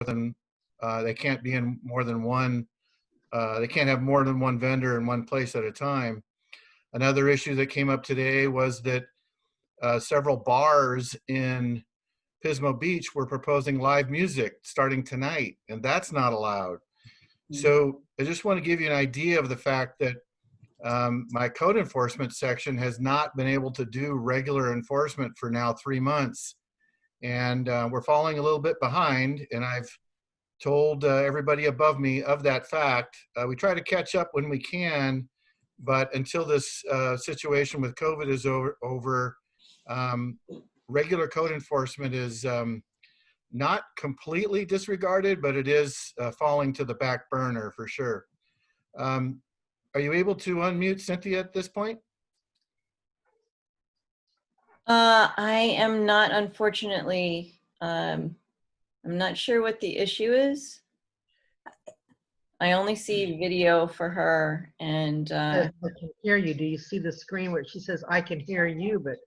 than, they can't be in more than one, they can't have more than one vendor in one place at a time. Another issue that came up today was that several bars in Pismo Beach were proposing live music starting tonight, and that's not allowed. So I just want to give you an idea of the fact that my code enforcement section has not been able to do regular enforcement for now 3 months. And we're falling a little bit behind, and I've told everybody above me of that fact. We try to catch up when we can, but until this situation with COVID is over, regular code enforcement is not completely disregarded, but it is falling to the back burner for sure. Are you able to unmute Cynthia at this point? I am not, unfortunately. I'm not sure what the issue is. I only see video for her, and I can hear you. Do you see the screen where she says, I can hear you, but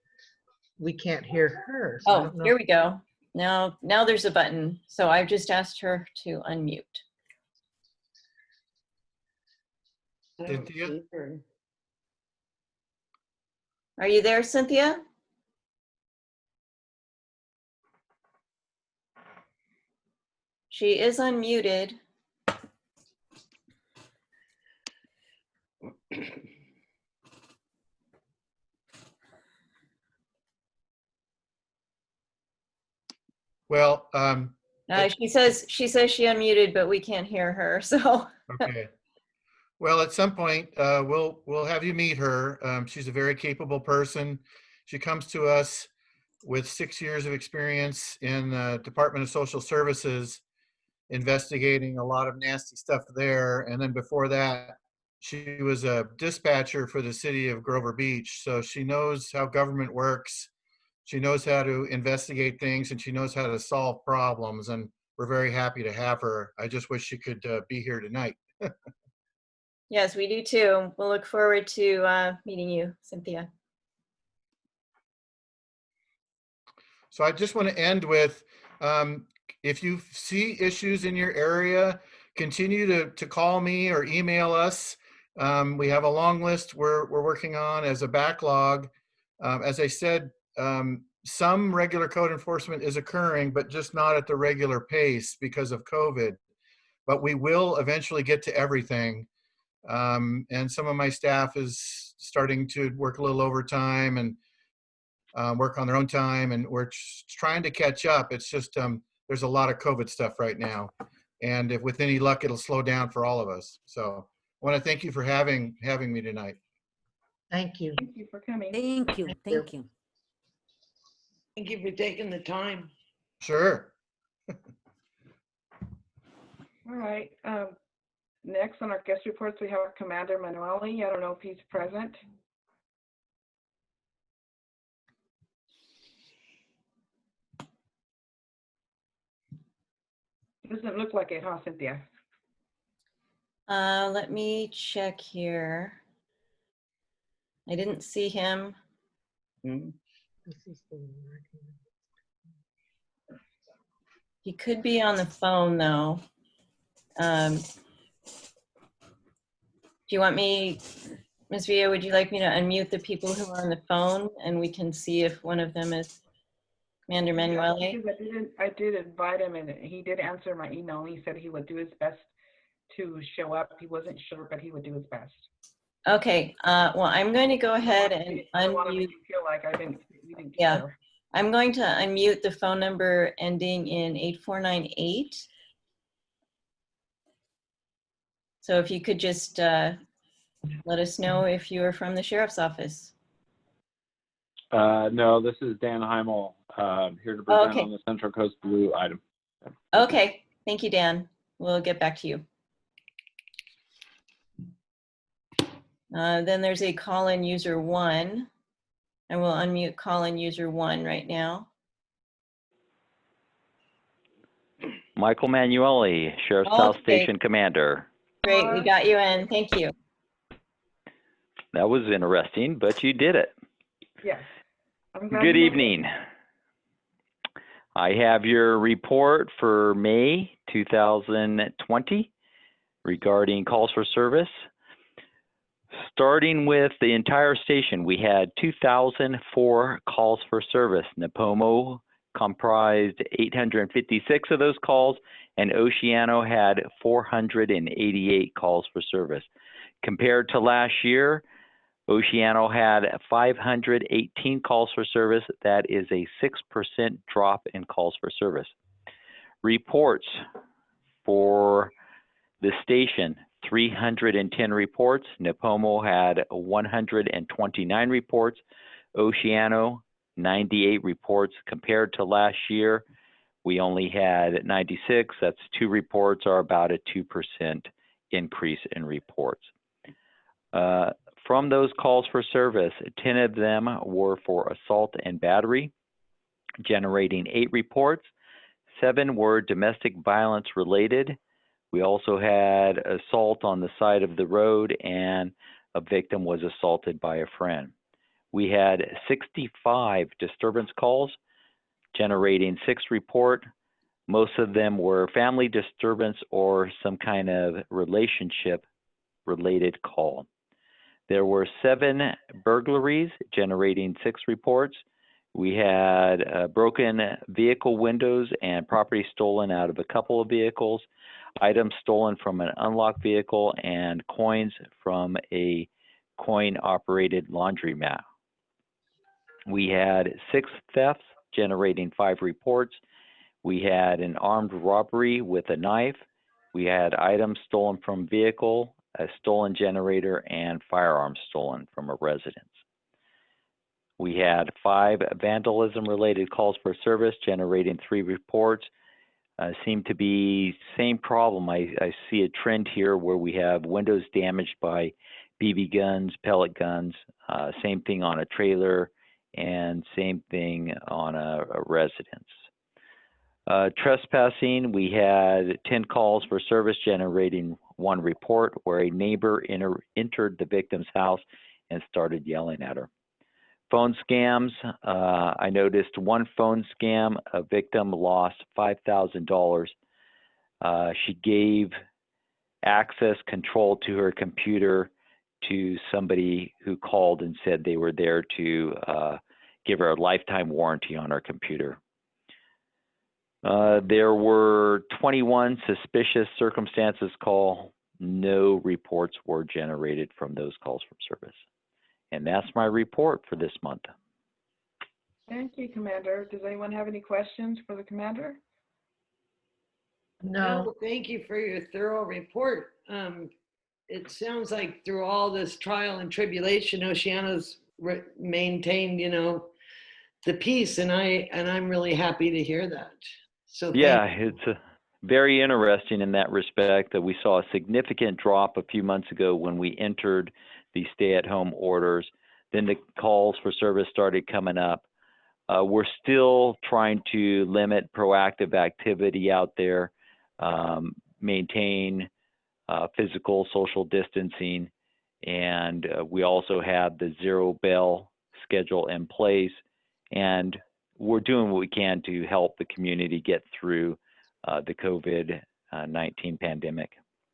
we can't hear her? So I oh, don't know. here we go. Now there's a button. So I've just asked her to unmute. Cynthia? Are you there, Cynthia? She is unmuted. Well, She says she unmuted, but we can't hear her. So okay. Well, at some point, we'll have you meet her. She's a very capable person. She comes to us with 6 years of experience in the Department of Social Services, investigating a lot of nasty stuff there. And then before that, she was a dispatcher for the city of Grover Beach. So she knows how government works. She knows how to investigate things, and she knows how to solve problems. And we're very happy to have her. I just wish she could be here tonight. yes, we do too. We'll look forward to meeting you, Cynthia. So I just want to end with, if you see issues in your area, continue to call me or email us. We have a long list we're working on as a backlog. As I said, some regular code enforcement is occurring, but just not at the regular pace because of COVID. But we will eventually get to everything. And some of my staff is starting to work a little overtime and work on their own time, and we're trying to catch up. It's just there's a lot of COVID stuff right now, and if with any luck, it'll slow down for all of us. So I want to thank you for having me tonight. Thank you. Thank you for coming. Thank you. Thank you. Thank you for taking the time. Sure. All right. Next on our guest reports, we have Commander Manueli. I don't know if he's present. Doesn't look like it, huh, Cynthia? Let me check here. I didn't see him. He could be on the phone though. Do you want me, Ms. Villa, would you like me to unmute the people who are on the phone and we can see if one of them is Commander Manueli? Yeah, I did invite him, and he did answer my email. He said he would do his best to show up. He wasn't sure, but he would do his best. Okay, well, I'm going to go ahead and I don't want to unmute. make you feel like we didn't Yeah. care. I'm going to unmute the phone number ending in 8498. So if you could just let us know if you are from the Sheriff's Office. No, this is Dan Heimel, here to present Okay. on the Central Coast Blue item. Okay, thank you, Dan. We'll get back to you. Then there's a call-in user 1. I will unmute call-in user 1 right now. Michael Manueli, Sheriff's South Station Commander. Great, we got you in. Thank you. That was interesting, but you did it. Yes. I'm glad Good you- evening. I have your report for May 2020 regarding calls for service. Starting with the entire station, we had 2,004 calls for service. Napomo comprised 856 of those calls, and Oceano had 488 calls for service. Compared to last year, Oceano had 518 calls for service. That is a 6% drop in calls for service. Reports for the station, 310 reports. Napomo had 129 reports. Oceano, 98 reports. Compared to last year, we only had 96. That's 2 reports, or about a 2% increase in reports. From those calls for service, 10 of them were for assault and battery, generating 8 reports. 7 were domestic violence related. We also had assault on the side of the road, and a victim was assaulted by a friend. We had 65 disturbance calls, generating 6 reports. Most of them were family disturbance or some kind of relationship related call. There were 7 burglaries, generating 6 reports. We had broken vehicle windows and property stolen out of a couple of vehicles, items stolen from an unlocked vehicle, and coins from a coin-operated laundromat. We had 6 thefts, generating 5 reports. We had an armed robbery with a knife. We had items stolen from vehicle, a stolen generator, and firearms stolen from a residence. We had 5 vandalism-related calls for service, generating 3 reports. Seem to be same problem. I see a trend here where we have windows damaged by BB guns, pellet guns, same thing on a trailer, and same thing on a residence. Trespassing, we had 10 calls for service, generating 1 report where a neighbor entered the victim's house and started yelling at her. Phone scams, I noticed 1 phone scam. A victim lost $5,000. She gave access control to her computer to somebody who called and said they were there to give her a lifetime warranty on her computer. There were 21 suspicious circumstances call. No reports were generated from those calls from service. And that's my report for this month. Thank you, Commander. Does anyone have any questions for the Commander? No, Thank you for your thorough report. It sounds like through all this trial and tribulation, Oceano's maintained, the peace, and I'm really happy to hear that. So Yeah, it's very interesting in that respect that we saw a significant drop a few months ago when we entered the stay-at-home orders. Then the calls for service started coming up. We're still trying to limit proactive activity out there, maintain physical social distancing, and we also have the 0 bell schedule in place, and we're doing what we can to help the community get through the COVID-19 pandemic.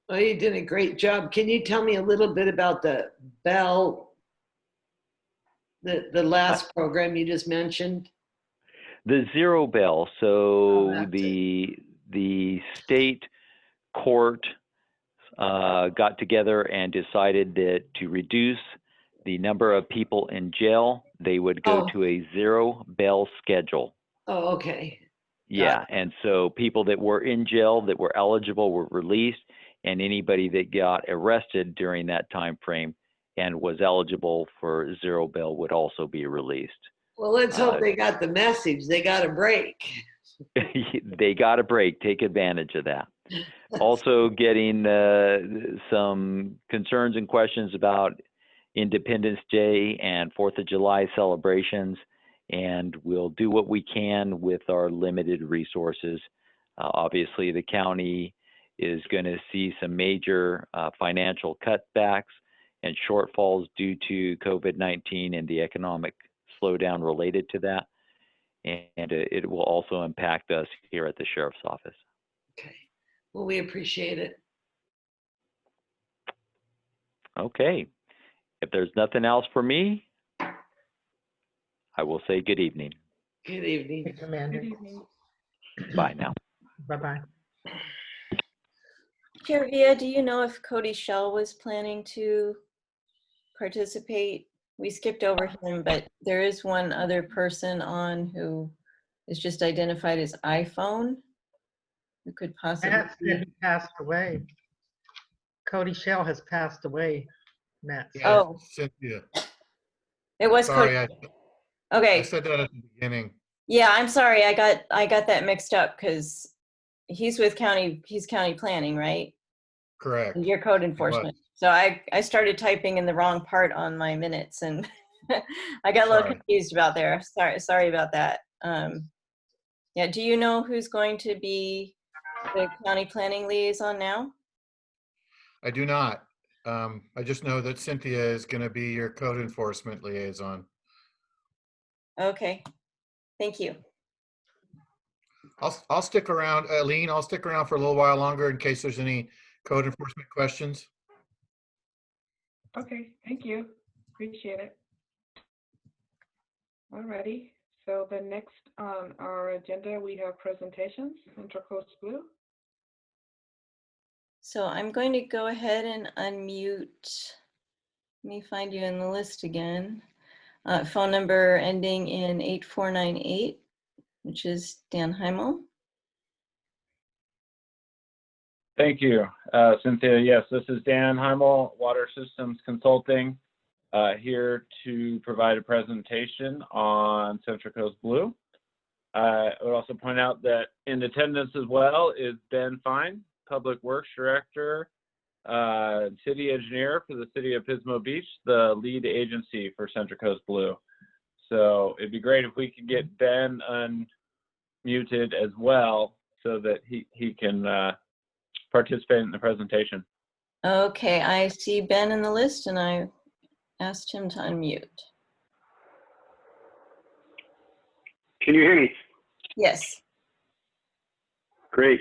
Well, you did a great job. Can you tell me a little bit about the bell, the last program you just mentioned? The 0 bell. So that's the state court got together and decided that to reduce the number of people in jail, they would go to a 0 bell schedule. Oh, okay. Yeah, and so people that were in jail that were eligible were released, and anybody that got arrested during that time frame and was eligible for 0 bell would also be released. Well, let's hope they got the message. They got a break. They got a break. Take advantage of that. Also getting some concerns and questions about Independence Day and 4th of July celebrations, and we'll do what we can with our limited resources. Obviously, the county is going to see some major financial cutbacks and shortfalls due to COVID-19 and the economic slowdown related to that. and it will also impact us here at the Sheriff's Office. Okay. Well, we appreciate it. Okay. If there's nothing else for me, I will say good evening. Good evening. Hey, Commander. Good evening. Bye now. Bye-bye. Chair Via, do you know if Cody Shell was planning to participate? We skipped over him, but there is one other person on who is just identified as iPhone, who could possibly Matt said be. he passed away. Cody Shell has passed away, Matt. said. Yeah, Oh. Cynthia. It was Sorry, Cody. I Okay, said that at the beginning. yeah, I'm sorry, I got that mixed up because he's county planning, right? Correct. And you're code was. enforcement. So I started typing in the wrong part on my minutes and I got a little Sorry. confused about there. Sorry about that. Yeah, do you know who's going to be the county planning liaison now? I do not. I just know that Cynthia is going to be your code enforcement liaison. Okay, thank you. I'll stick around, Lean, I'll stick around for a little while longer in case there's any code enforcement questions. Okay, thank you. Appreciate it. Alrighty, so the next on our agenda, we have presentations, Central Coast Blue. So I'm going to go ahead and unmute. Let me find you in the list again. Phone number ending in 8498, which is Dan Heimel. Thank you, Cynthia. Yes, this is Dan Heimel, Water Systems Consulting, here to provide a presentation on Central Coast Blue. I would also point out that in attendance as well is Ben Fine, Public Works Director, City Engineer for the City of Pismo Beach, the lead agency for Central Coast Blue. So it'd be great if we could get Ben unmuted as well so that he can participate in the presentation. Okay, I see Ben in the list and I asked him to unmute. Can you hear me? Yes. Great.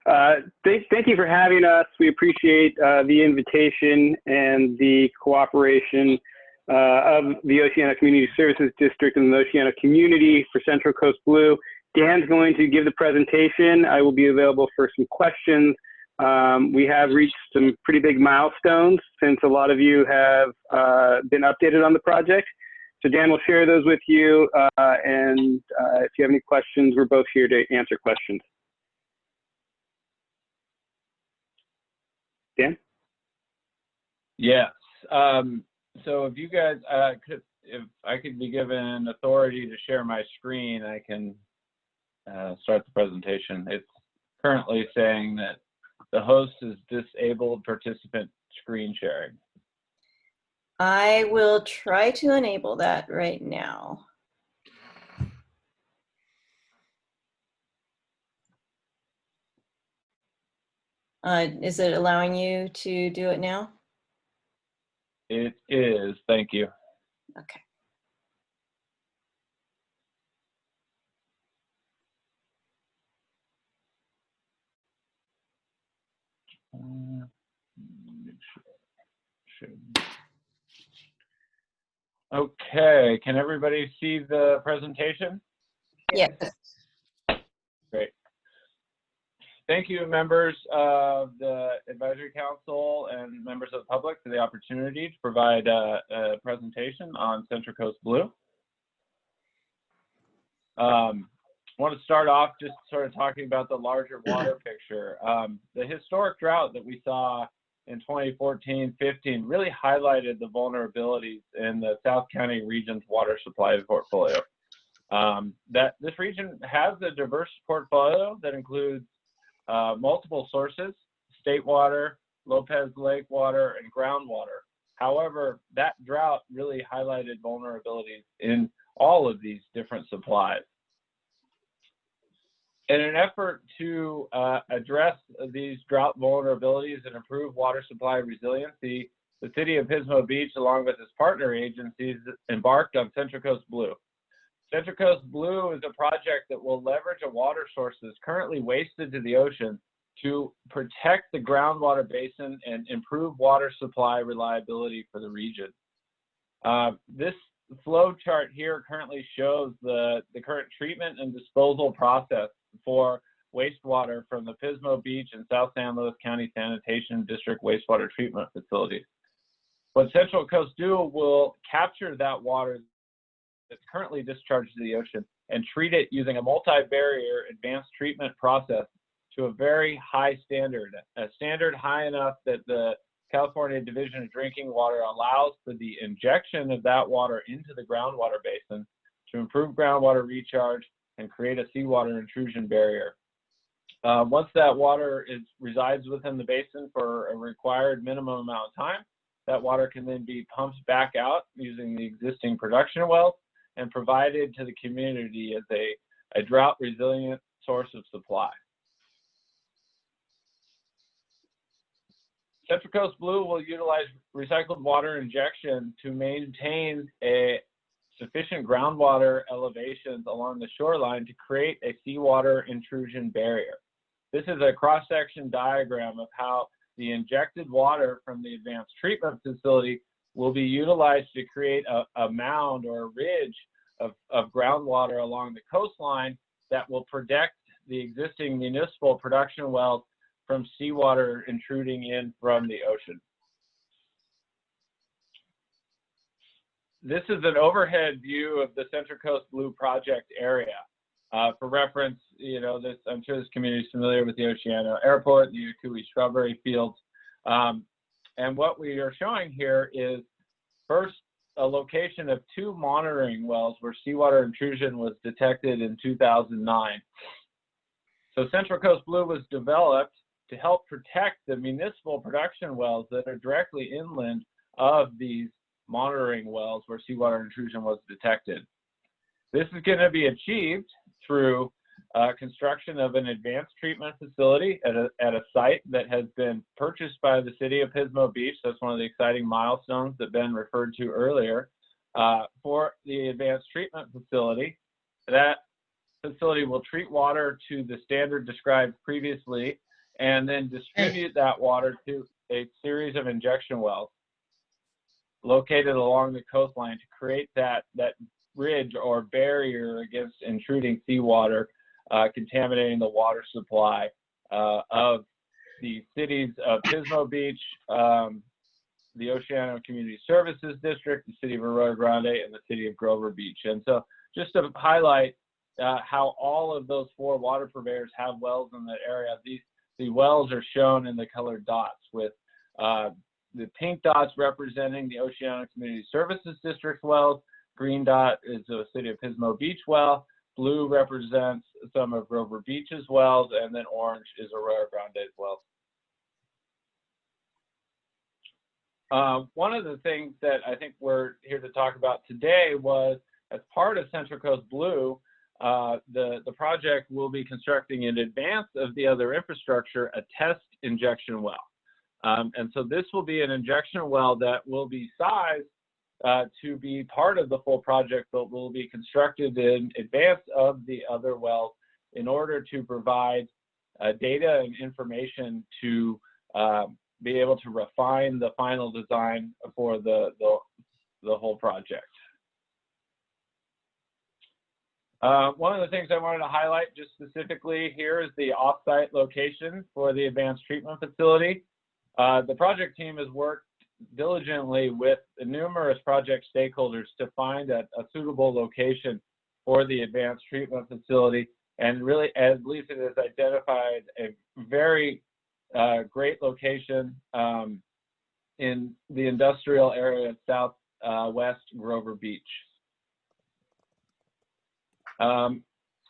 Thank you for having us. We appreciate the invitation and the cooperation of the Oceano Community Services District and the Oceano community for Central Coast Blue. Dan's going to give the presentation. I will be available for some questions. We have reached some pretty big milestones since a lot of you have been updated on the project. So Dan will share those with you, and if you have any questions, we're both here to answer questions. Dan? Yes. So if you guys if I could be given authority to share my screen, I can start the presentation. It's currently saying that the host is disabled participant screen sharing. I will try to enable that right now. Is it allowing you to do it now? It is, thank you. Okay. Okay, can everybody see the presentation? Yes. Great. Thank you, members of the Advisory Council and members of the public, for the opportunity to provide a presentation on Central Coast Blue. I want to start off just sort of talking about the larger water picture. The historic drought that we saw in 2014-15 really highlighted the vulnerabilities in the South County region's water supply portfolio. That this region has a diverse portfolio that includes multiple sources: state water, Lopez Lake water, and groundwater. However, that drought really highlighted vulnerabilities in all of these different supplies. In an effort to address these drought vulnerabilities and improve water supply resiliency, the City of Pismo Beach, along with its partner agencies, embarked on Central Coast Blue. Central Coast Blue is a project that will leverage a water source that's currently wasted to the ocean to protect the groundwater basin and improve water supply reliability for the region. This flow chart here currently shows the current treatment and disposal process for wastewater from the Pismo Beach and South San Luis County Sanitation District wastewater treatment facilities. What Central Coast do will capture that water that's currently discharged to the ocean and treat it using a multi-barrier advanced treatment process to a very high standard, a standard high enough that the California Division of Drinking Water allows for the injection of that water into the groundwater basin to improve groundwater recharge and create a seawater intrusion barrier. Once that water resides within the basin for a required minimum amount of time, that water can then be pumped back out using the existing production wells and provided to the community as a drought resilient source of supply. Central Coast Blue will utilize recycled water injection to maintain a sufficient groundwater elevations along the shoreline to create a seawater intrusion barrier. This is a cross-section diagram of how the injected water from the advanced treatment facility will be utilized to create a mound or a ridge of groundwater along the coastline that will protect the existing municipal production wells from seawater intruding in from the ocean. This is an overhead view of the Central Coast Blue project area. For reference, you know, I'm sure this community is familiar with the Oceano Airport, the Yukui Strawberry Fields. And what we are showing here is first a location of 2 monitoring wells where seawater intrusion was detected in 2009. So Central Coast Blue was developed to help protect the municipal production wells that are directly inland of these monitoring wells where seawater intrusion was detected. This is going to be achieved through construction of an advanced treatment facility at a site that has been purchased by the city of Pismo Beach. That's one of the exciting milestones that Ben referred to earlier. For the advanced treatment facility, that facility will treat water to the standard described previously and then distribute that water to a series of injection wells located along the coastline to create that ridge or barrier against intruding seawater contaminating the water supply of the cities of Pismo Beach, the Oceano Community Services District, the city of Arroyo Grande, and the city of Grover Beach. And so just to highlight how all of those 4 water purveyors have wells in that area, the wells are shown in the colored dots with the pink dots representing the Oceano Community Services District wells. Green dot is the city of Pismo Beach well. Blue represents some of Grover Beach's wells, and then orange is Arroyo Grande's wells. One of the things that I think we're here to talk about today was, as part of Central Coast Blue, the project will be constructing in advance of the other infrastructure a test injection well. And so this will be an injection well that will be sized to be part of the full project, but will be constructed in advance of the other wells in order to provide data and information to be able to refine the final design for the whole project. One of the things I wanted to highlight just specifically here is the offsite location for the advanced treatment facility. The project team has worked diligently with numerous project stakeholders to find a suitable location for the advanced treatment facility, and really, at least it has identified a very great location in the industrial area of southwest Grover Beach.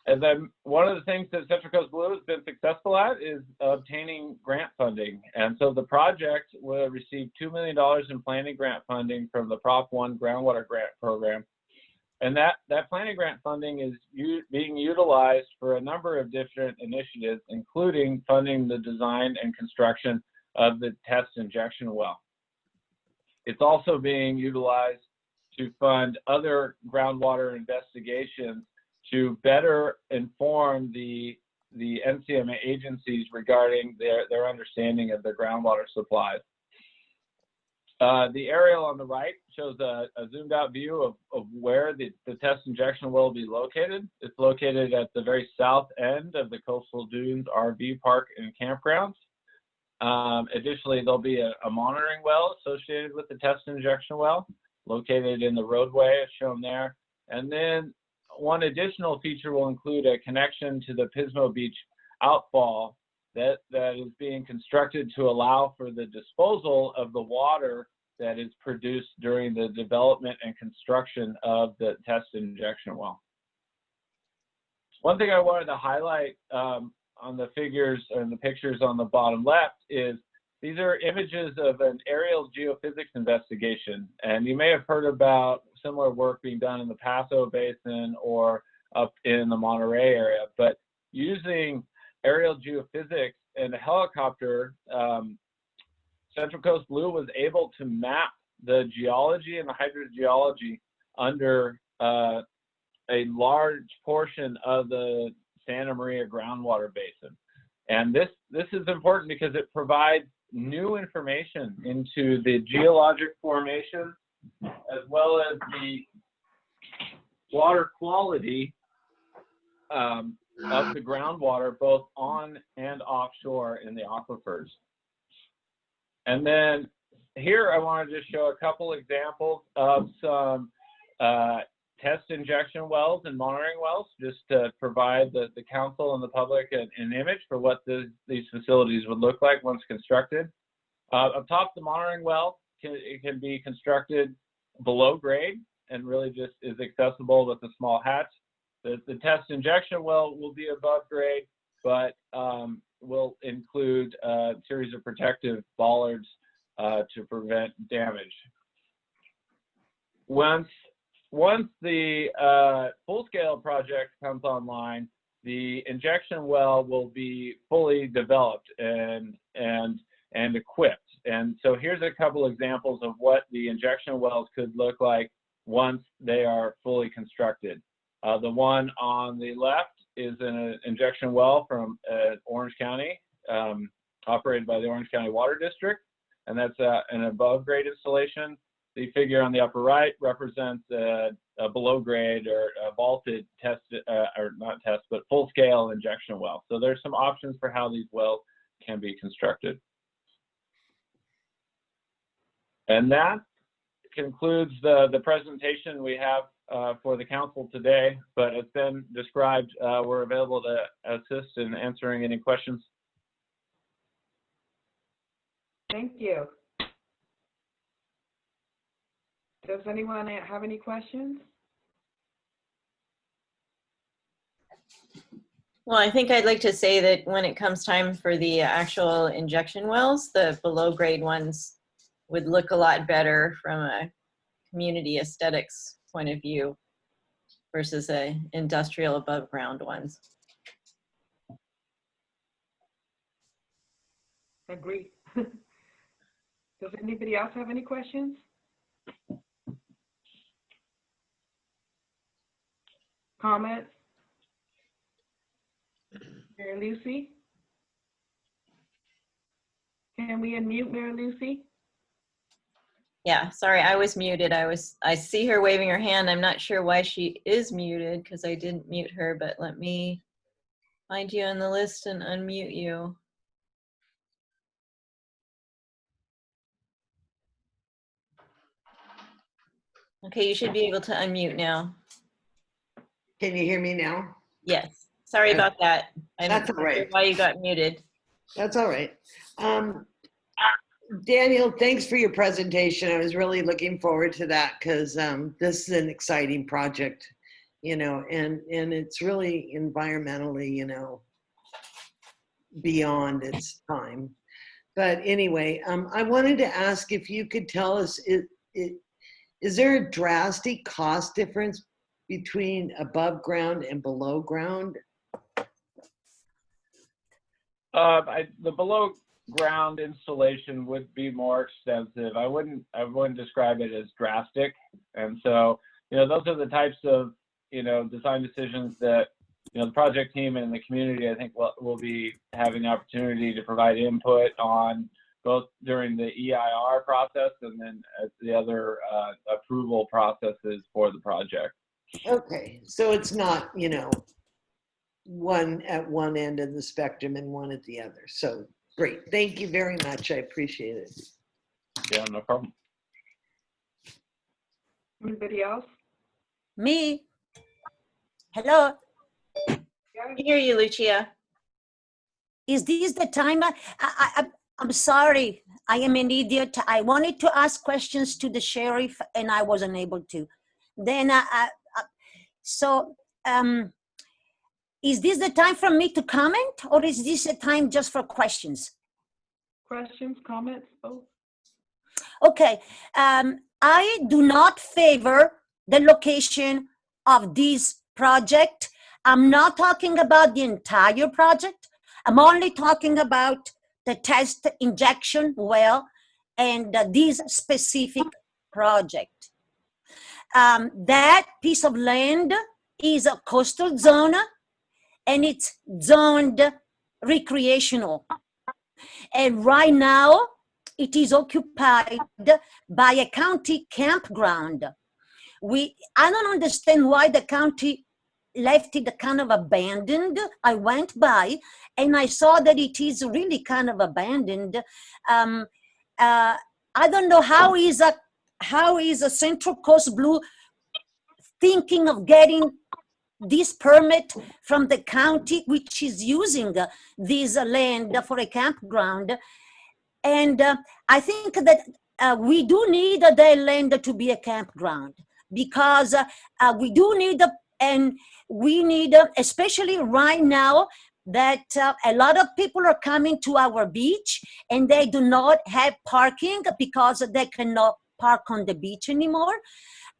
And then one of the things that Central Coast Blue has been successful at is obtaining grant funding. And so the project will receive $2 million in planning grant funding from the Prop 1 groundwater grant program. And that planning grant funding is being utilized for a number of different initiatives, including funding the design and construction of the test injection well. It's also being utilized to fund other groundwater investigations to better inform the NCMA agencies regarding their understanding of the groundwater supplies. The aerial on the right shows a zoomed out view of where the test injection well will be located. It's located at the very south end of the Coastal Dunes RV Park and Campgrounds. Additionally, there'll be a monitoring well associated with the test injection well located in the roadway as shown there. And then one additional feature will include a connection to the Pismo Beach outfall that is being constructed to allow for the disposal of the water that is produced during the development and construction of the test injection well. One thing I wanted to highlight on the figures and the pictures on the bottom left is these are images of an aerial geophysics investigation. And you may have heard about similar work being done in the Paso Basin or up in the Monterey area, but using aerial geophysics and a helicopter, Central Coast Blue was able to map the geology and the hydrogeology under a large portion of the Santa Maria groundwater basin. And this is important because it provides new information into the geologic formation as well as the water quality of the groundwater, both on and offshore in the aquifers. And then here I want to just show a couple examples of some test injection wells and monitoring wells, just to provide the council and the public an image for what these facilities would look like once constructed. Up top, the monitoring well can be constructed below grade and really just is accessible with a small hatch. The test injection well will be above grade, but will include a series of protective bollards to prevent damage. Once the full-scale project comes online, the injection well will be fully developed and equipped. And so here's a couple examples of what the injection wells could look like once they are fully constructed. The one on the left is an injection well from Orange County, operated by the Orange County Water District, and that's an above grade installation. The figure on the upper right represents a below grade or a vaulted test, or not test, but full scale injection well. So there's some options for how these wells can be constructed. And that concludes the presentation we have for the council today, but as Ben described, we're available to assist in answering any questions. Thank you. Does anyone have any questions? Well, I think I'd like to say that when it comes time for the actual injection wells, the below grade ones would look a lot better from a community aesthetics point of view versus a industrial above ground ones. Agree. Does anybody else have any questions? Comments? Mary Lucy? Can we unmute Mary Lucy? Yeah, sorry, I was muted. I see her waving her hand. I'm not sure why she is muted because I didn't mute her, but let me find you on the list and unmute you. Okay, you should be able to unmute now. Can you hear me now? Yes, sorry about that. I'm That's not all right. sure why you got muted. That's all right. Daniel, thanks for your presentation. I was really looking forward to that because this is an exciting project, you know, and it's really environmentally, you know, beyond its time. But anyway, I wanted to ask if you could tell us, is there a drastic cost difference between above ground and below ground? The below ground installation would be more extensive. I wouldn't describe it as drastic. And so, those are the types of, design decisions that, the project team and the community, I think, will be having the opportunity to provide input on, both during the EIR process and then at the other approval processes for the project. Okay, so it's not, one at one end of the spectrum and one at the other. So great. Thank you very much. I appreciate it. Yeah, no problem. Anybody else? Me. Hello. Yeah. I hear you, Lucia. Is this the time? I'm sorry. I am an idiot. I wanted to ask questions to the sheriff and I wasn't able to. Then, is this the time for me to comment or is this a time just for questions? Questions, comments, both? Okay. I do not favor the location of this project. I'm not talking about the entire project. I'm only talking about the test injection well and this specific project. That piece of land is a coastal zone and it's zoned recreational. And right now it is occupied by a county campground. I don't understand why the county left it kind of abandoned. I went by and I saw that it is really kind of abandoned. I don't know how is a Central Coast Blue thinking of getting this permit from the county, which is using this land for a campground. And I think that we do need the land to be a campground because we do need and we need, especially right now, that a lot of people are coming to our beach and they do not have parking because they cannot park on the beach anymore.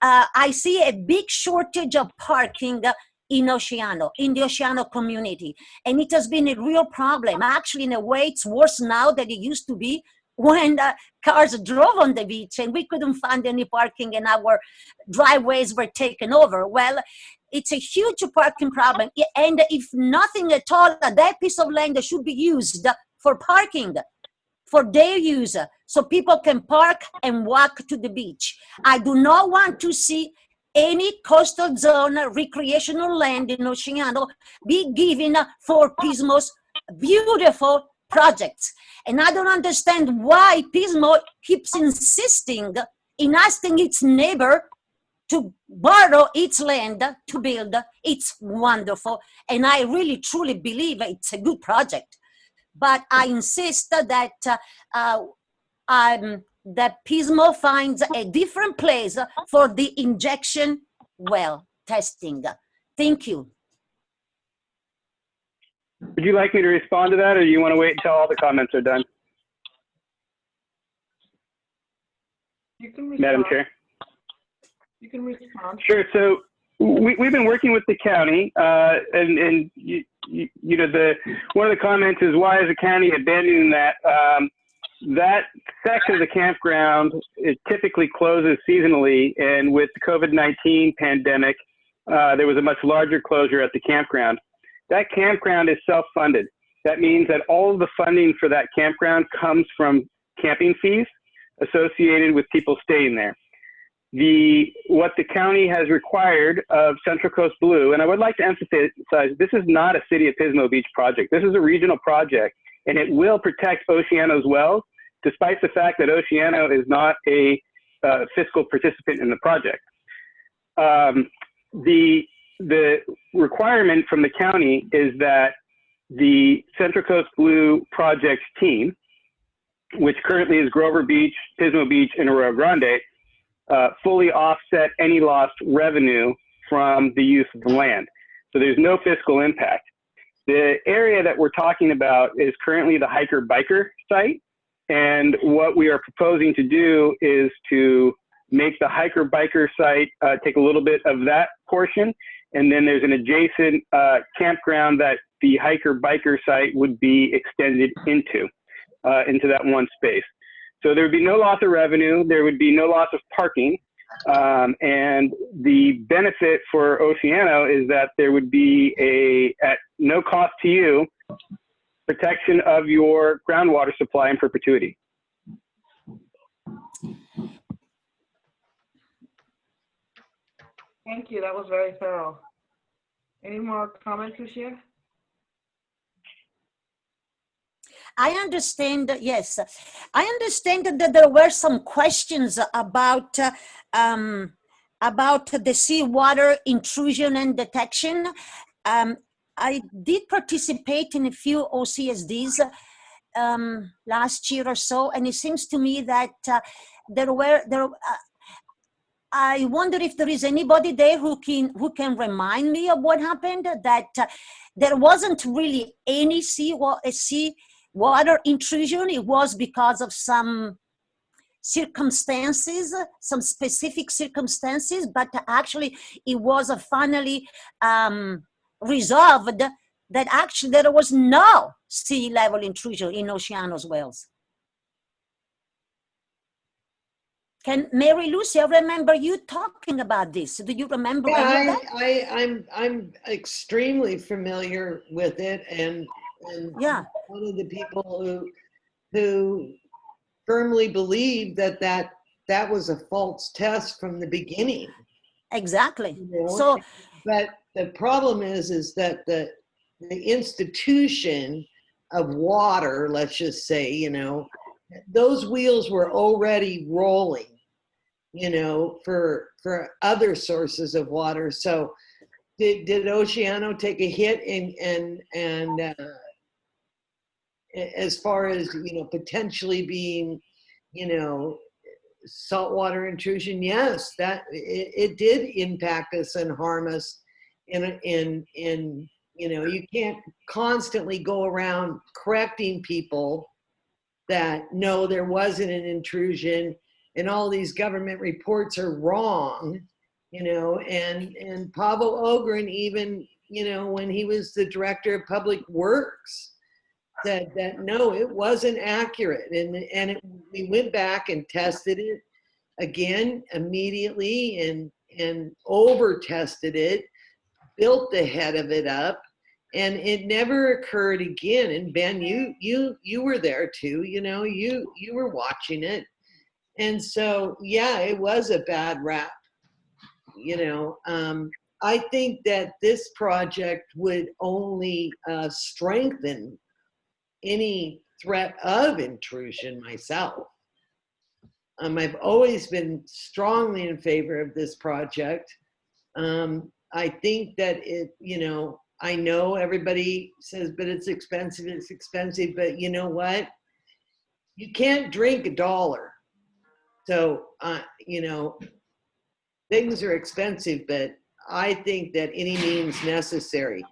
I see a big shortage of parking in Oceano, in the Oceano community. And it has been a real problem. Actually, in a way, it's worse now than it used to be when cars drove on the beach and we couldn't find any parking and our driveways were taken over. Well, it's a huge parking problem. And if nothing at all, that piece of land should be used for parking, for their use, so people can park and walk to the beach. I do not want to see any coastal zone recreational land in Oceano be given for Pismo's beautiful projects. And I don't understand why Pismo keeps insisting in asking its neighbor to borrow its land to build. It's wonderful. And I really, truly believe it's a good project. But I insist that that Pismo finds a different place for the injection well testing. Thank you. Would you like me to respond to that, or do you want to wait until all the comments are done? You can respond. Madam Chair? You can respond. Sure. So we've been working with the county, and one of the comments is, why is the county abandoning that? That section of the campground, it typically closes seasonally, and with the COVID-19 pandemic, there was a much larger closure at the campground. That campground is self-funded. That means that all of the funding for that campground comes from camping fees associated with people staying there. What the county has required of Central Coast Blue, and I would like to emphasize, this is not a City of Pismo Beach project. This is a regional project, and it will protect Oceano's wells, despite the fact that Oceano is not a fiscal participant in the project. The requirement from the county is that the Central Coast Blue project team, which currently is Grover Beach, Pismo Beach, and Arroyo Grande, fully offset any lost revenue from the use of the land. So there's no fiscal impact. The area that we're talking about is currently the hiker-biker site. And what we are proposing to do is to make the hiker-biker site take a little bit of that portion. And then there's an adjacent campground that the hiker-biker site would be extended into. into that one space. So there would be no loss of revenue. There would be no loss of parking. And the benefit for Oceano is that there would be at no cost to you, protection of your groundwater supply in perpetuity. Thank you. That was very thorough. Any more comments, Lucia? I understand, yes. I understand that there were some questions about the seawater intrusion and detection. I did participate in a few OCSDs last year or so, and it seems to me that I wonder if there is anybody there who can remind me of what happened, that there wasn't really any seawater intrusion. It was because of some circumstances, some specific circumstances, but actually it was finally resolved that actually there was no sea level intrusion in Oceano's wells. Mary Lucy, I remember you talking about this. Do you remember any of that? I'm extremely familiar with it, and Yeah. one of the people who firmly believed that was a false test from the beginning. Exactly. You know? So, but the problem is that the institution of water, let's just say, you know, those wheels were already rolling, you know, for other sources of water. So did Oceano take a hit and as far as, you know, potentially being, you know, saltwater intrusion? Yes, that it did impact us and harm us in you know, you can't constantly go around correcting people that no, there wasn't an intrusion and all these government reports are wrong, you know, and Pavel Ogren, even, you know, when he was the director of public works, said that no, it wasn't accurate. And we went back and tested it again immediately and over tested it, built the head of it up, and it never occurred again. And Ben, you were there too, you know, you were watching it. And so, yeah, it was a bad rap, you know. I think that this project would only strengthen any threat of intrusion myself. I've always been strongly in favor of this project. I think that it, you know, I know everybody says, but it's expensive, but you know what? You can't drink $1. So, you know, things are expensive, but I think that any means necessary.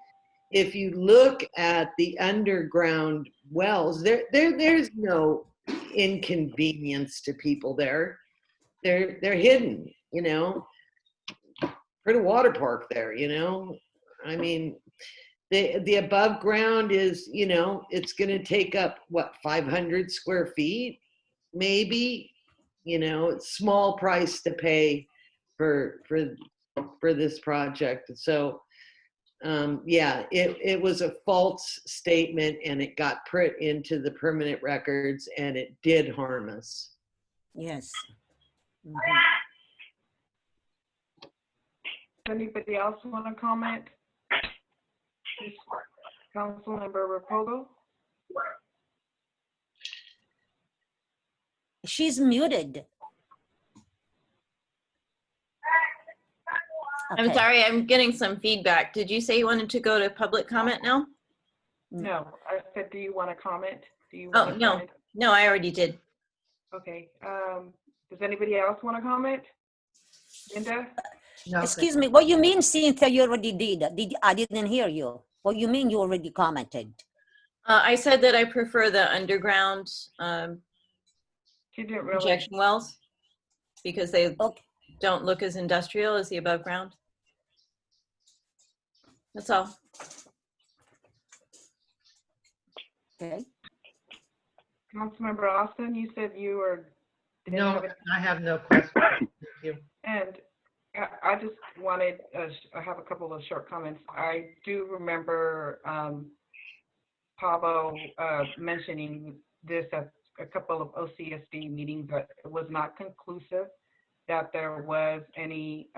If you look at the underground wells, there's no inconvenience to people there. They're hidden, you know. Put a water park there, you know. I mean, the above ground is, you know, it's going to take up what, 500 square feet, maybe. You know, it's small price to pay for this project. So, yeah, it was a false statement, and it got put into the permanent records, and it did harm us. yes. Mhm. Anybody else want to comment? Councilmember Rapogo? She's muted. I'm Okay. sorry, I'm getting some feedback. Did you say you wanted to go to public comment now? No, I said, do you want to comment? Do you Oh, want to no, comment? no, I already did. Okay, does anybody else want to comment? Linda? No, Excuse me, what you mean, Cynthia, you already did? I didn't hear you. What you mean you already commented? I said that I prefer the underground She didn't really. injection wells because they Okay. don't look as industrial as the above ground. That's all. Okay. Councilmember Austin, you said you were. didn't No, have it- I have no question. Thank you. And I just wanted, I have a couple of short comments. I do remember Pablo mentioning this at a couple of OCSD meetings, that it was not conclusive that there was any,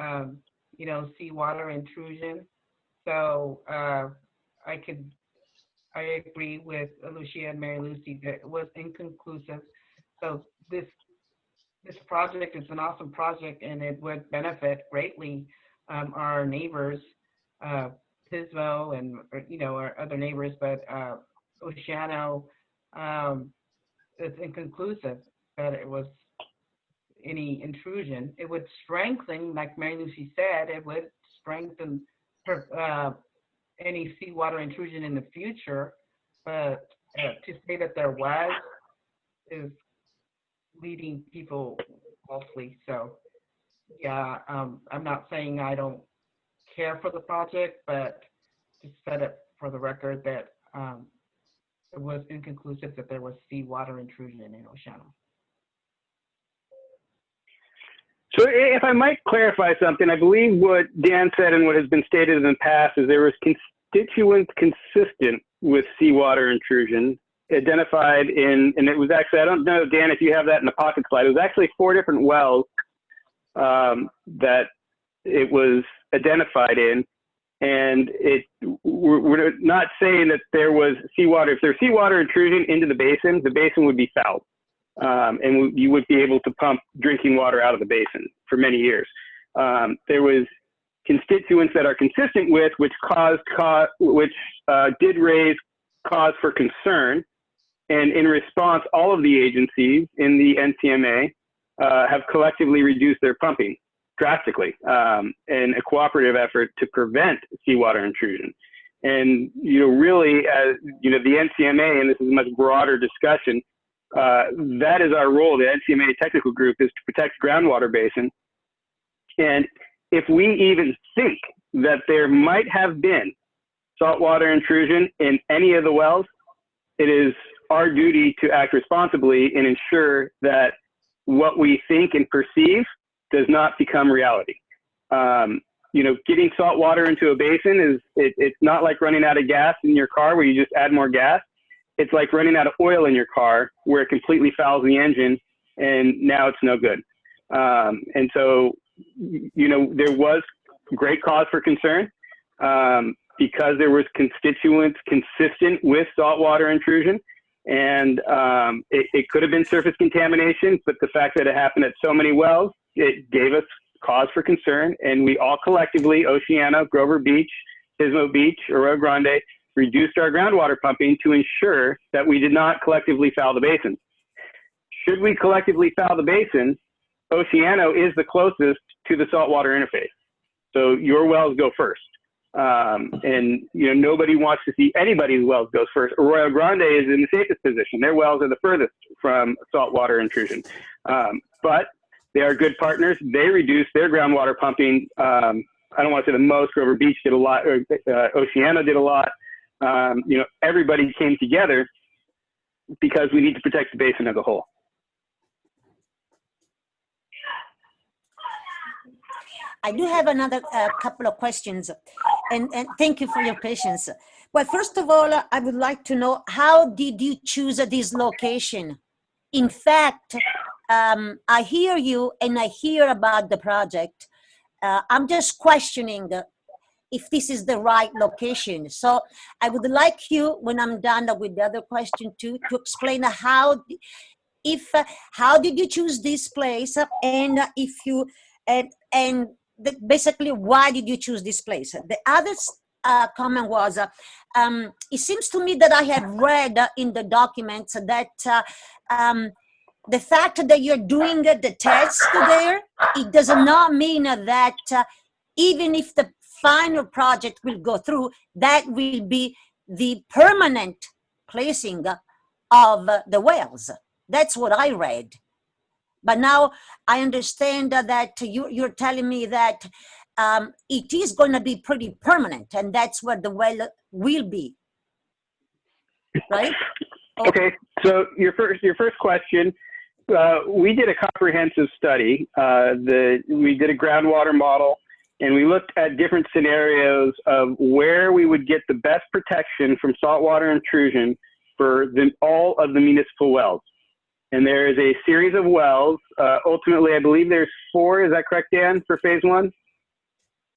seawater intrusion. So I agree with Lucia and Mary Lucy that it was inconclusive. So this project is an awesome project, and it would benefit greatly our neighbors, Pismo and our other neighbors, but Oceano, it's inconclusive that it was any intrusion. It would strengthen, like Mary Lucy said, it would strengthen any seawater intrusion in the future. But to say that there was is leading people falsely. So yeah, I'm not saying I don't care for the project, but to set it for the record that it was inconclusive that there was seawater intrusion in Oceano. So if I might clarify something, I believe what Dan said and what has been stated in the past is there was constituents consistent with seawater intrusion identified in, and it was actually, I don't know, Dan, if you have that in the pocket slide, it was actually 4 different wells that it was identified in. And we're not saying that there was seawater. If there's seawater intrusion into the basin would be fouled. And you would be able to pump drinking water out of the basin for many years. There was constituents that are consistent with, which did raise cause for concern. And in response, all of the agencies in the NCMA have collectively reduced their pumping drastically in a cooperative effort to prevent seawater intrusion. And, really, the NCMA, and this is a much broader discussion, that is our role. The NCMA technical group is to protect groundwater basin. And if we even think that there might have been saltwater intrusion in any of the wells, it is our duty to act responsibly and ensure that what we think and perceive does not become reality. Getting salt water into a basin it's not like running out of gas in your car where you just add more gas. It's like running out of oil in your car where it completely fouls the engine and now it's no good. And so, there was great cause for concern because there was constituents consistent with saltwater intrusion. And it could have been surface contamination, but the fact that it happened at so many wells, it gave us cause for concern. And we all collectively, Oceano, Grover Beach, Pismo Beach, Arroyo Grande, reduced our groundwater pumping to ensure that we did not collectively foul the basin. Should we collectively foul the basin, Oceano is the closest to the saltwater interface. So your wells go first. And nobody wants to see anybody's wells goes first. Arroyo Grande is in the safest position. Their wells are the furthest from saltwater intrusion. But they are good partners. They reduced their groundwater pumping. I don't want to say the most. Grover Beach did a lot. Oceano did a lot. Everybody came together because we need to protect the basin as a whole. I do have another couple of questions, and thank you for your patience. Well, first of all, I would like to know, how did you choose this location? In fact, I hear you and I hear about the project. I'm just questioning if this is the right location. So I would like you, when I'm done with the other question too, to explain how did you choose this place, and if you basically, why did you choose this place? The other comment was, it seems to me that I have read in the documents that the fact that you're doing the test there, it does not mean that even if the final project will go through, that will be the permanent placing of the wells. That's what I read. But now I understand that you're telling me that it is going to be pretty permanent, and that's where the well will be, right? Okay, so your first question, we did a comprehensive study. We did a groundwater model, and we looked at different scenarios of where we would get the best protection from saltwater intrusion for all of the municipal wells. And there is a series of wells. Ultimately, I believe there's 4. Is that correct, Dan, for phase 1?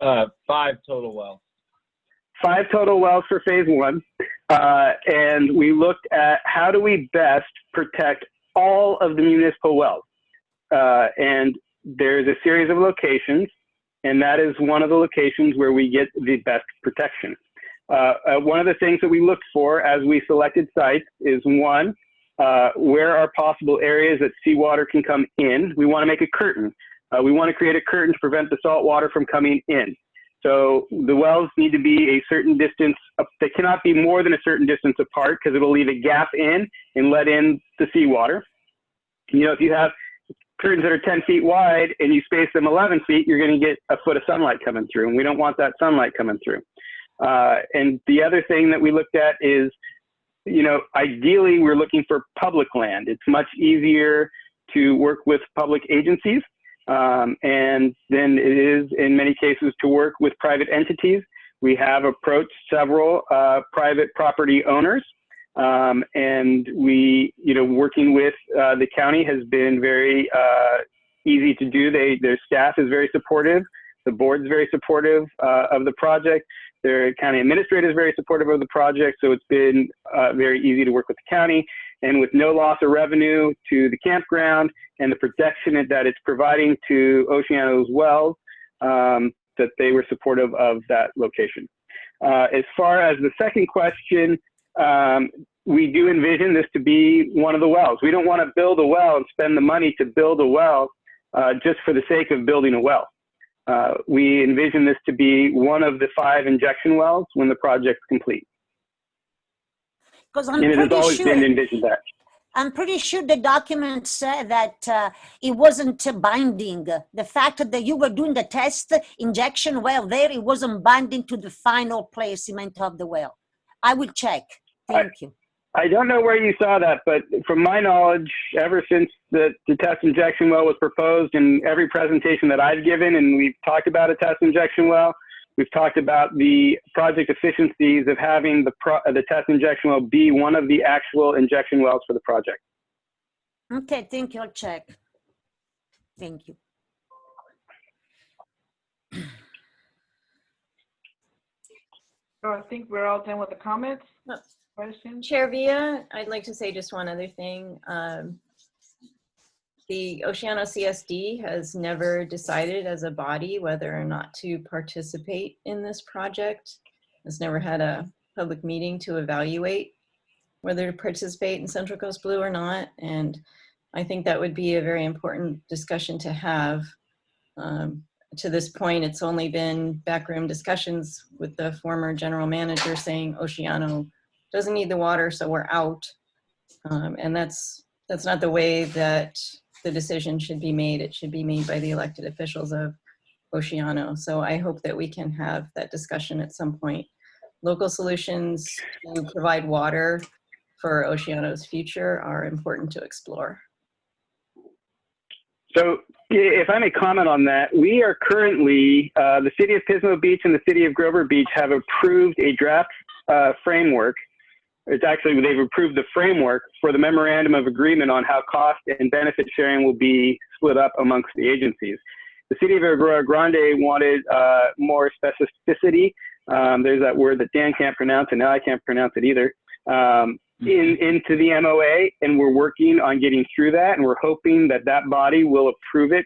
5 total wells. 5 total wells for phase 1. And we looked at how do we best protect all of the municipal wells. And there's a series of locations, and that is one of the locations where we get the best protection. One of the things that we looked for as we selected sites is, one, where are possible areas that seawater can come in. We want to make a curtain. We want to create a curtain to prevent the salt water from coming in. So the wells need to be a certain distance. They cannot be more than a certain distance apart because it'll leave a gap in and let in the seawater. You know, if you have curtains that are 10 feet wide and you space them 11 feet, you're going to get a foot of sunlight coming through, and we don't want that sunlight coming through. And the other thing that we looked at is, you know, ideally we're looking for public land. It's much easier to work with public agencies. And then it is in many cases to work with private entities. We have approached several private property owners, and we, you know, working with the county has been very easy to do. Their staff is very supportive. The board's very supportive of the project. Their county administrator is very supportive of the project. So it's been very easy to work with the county, and with no loss of revenue to the campground and the protection that it's providing to Oceano's wells, that they were supportive of that location. As far as the second question, we do envision this to be one of the wells. We don't want to build a well and spend the money to build a well just for the sake of building a well. We envision this to be one of the 5 injection wells when the project's complete. Because And it has always been envisioned that. I'm pretty sure the document said that it wasn't binding. The fact that you were doing the test injection well there, it wasn't binding to the final placement of the well. I will check. Thank you. I don't know where you saw that, but from my knowledge, ever since the test injection well was proposed, in every presentation that I've given, and we've talked about a test injection well, we've talked about the project efficiencies of having the test injection well be one of the actual injection wells for the project. Okay, thank you. I'll check. Thank you. So I think we're all done with the comments, No. questions. Chair Villa, I'd like to say just one other thing. The Oceano CSD has never decided as a body whether or not to participate in this project. Has never had a public meeting to evaluate whether to participate in Central Coast Blue or not. And I think that would be a very important discussion to have. To this point, it's only been backroom discussions with the former general manager saying Oceano doesn't need the water, so we're out. And that's not the way that the decision should be made. It should be made by the elected officials of Oceano. So I hope that we can have that discussion at some point. Local solutions to provide water for Oceano's future are important to explore. So if I may comment on that, we are currently, the city of Pismo Beach and the city of Grover Beach have approved a draft framework. It's actually, they've approved the framework for the memorandum of agreement on how cost and benefit sharing will be split up amongst the agencies. The city of Arroyo Grande wanted more specificity. There's that word that Dan can't pronounce, and now I can't pronounce it either, into the MOA, and we're working on getting through that, and we're hoping that that body will approve it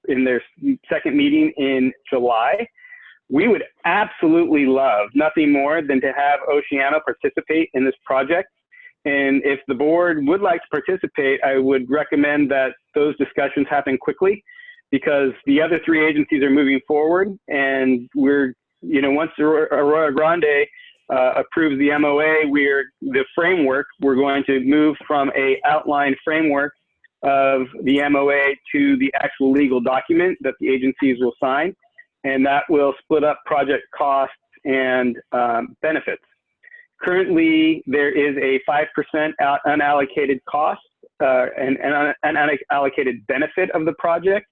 in their second meeting in July. We would absolutely love nothing more than to have Oceano participate in this project. And if the board would like to participate, I would recommend that those discussions happen quickly, because the other 3 agencies are moving forward, and we're, you know, once Arroyo Grande approves the MOA, the framework, we're going to move from a outline framework of the MOA to the actual legal document that the agencies will sign. And that will split up project costs and benefits. Currently, there is a 5% unallocated cost and an unallocated benefit of the project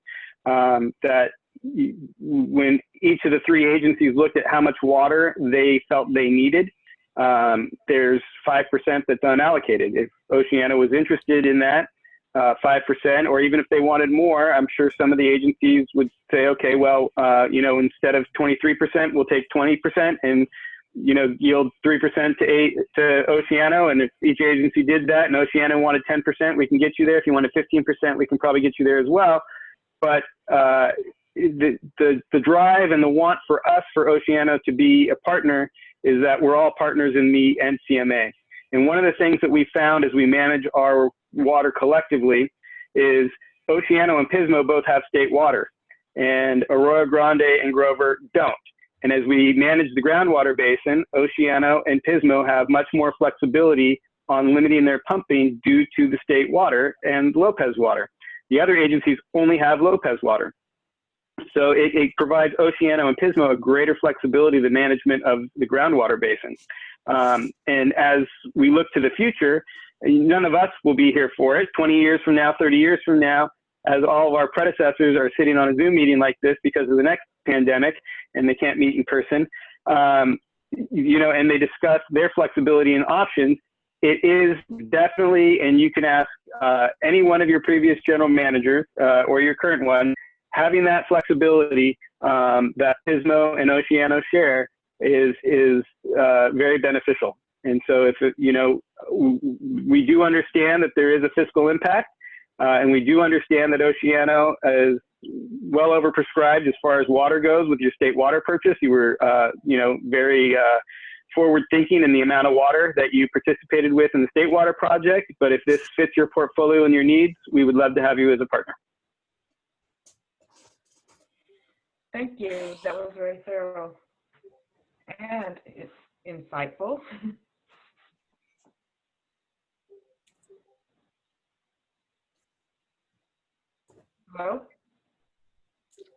that when each of the three agencies looked at how much water they felt they needed, there's 5% that's unallocated. If Oceano was interested in that 5%, or even if they wanted more, I'm sure some of the agencies would say, okay, well, instead of 23%, we'll take 20% and yield 3% to Oceano. And if each agency did that and Oceano wanted 10%, we can get you there. If you wanted 15%, we can probably get you there as well. But the drive and the want for us, for Oceano to be a partner, is that we're all partners in the NCMA. And one of the things that we found as we manage our water collectively is Oceano and Pismo both have state water, and Arroyo Grande and Grover don't. And as we manage the groundwater basin, Oceano and Pismo have much more flexibility on limiting their pumping due to the state water and Lopez water. The other agencies only have Lopez water. So it provides Oceano and Pismo a greater flexibility in the management of the groundwater basin. And as we look to the future, none of us will be here for it 20 years from now, 30 years from now, as all of our predecessors are sitting on a Zoom meeting like this because of the next pandemic and they can't meet in person, and they discuss their flexibility and options. It is definitely, and you can ask any one of your previous general managers or your current one, having that flexibility that Pismo and Oceano share is very beneficial. And so if we do understand that there is a fiscal impact, and we do understand that Oceano is well overprescribed as far as water goes with your state water purchase. You were very forward thinking in the amount of water that you participated with in the state water project. But if this fits your portfolio and your needs, we would love to have you as a partner. Thank you. That was very thorough. And it's insightful. Hello?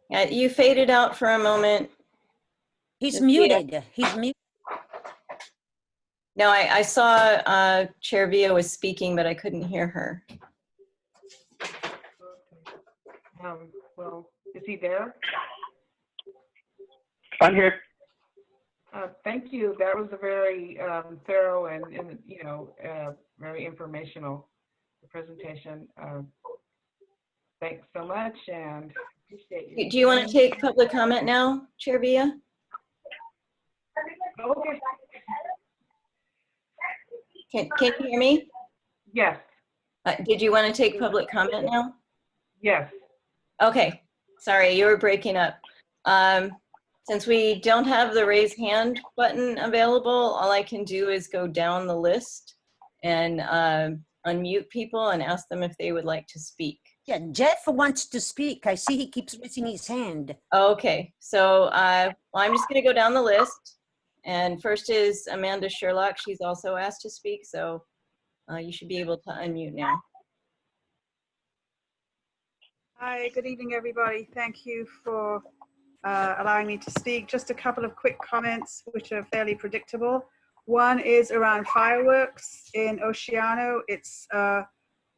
Yeah, you faded out for a moment. He's muted. He's muted. No, I saw Chair Villa was speaking, but I couldn't hear her. Well, is he there? I'm here. Thank you. That was a very thorough and very informational presentation. Thanks so much, and appreciate you. Do you want to take public comment now, Chair Villa? Okay. Can you hear me? Yes. Did you want to take public comment now? Yes. Okay. Sorry, you were breaking up. Since we don't have the raise hand button available, all I can do is go down the list and unmute people and ask them if they would like to speak. Yeah, Jeff wants to speak. I see he keeps raising his hand. Okay, so I'm just going to go down the list. And first is Amanda Sherlock. She's also asked to speak, so you should be able to unmute now. Hi, good evening, everybody. Thank you for allowing me to speak. Just a couple of quick comments, which are fairly predictable. One is around fireworks in Oceano. It's a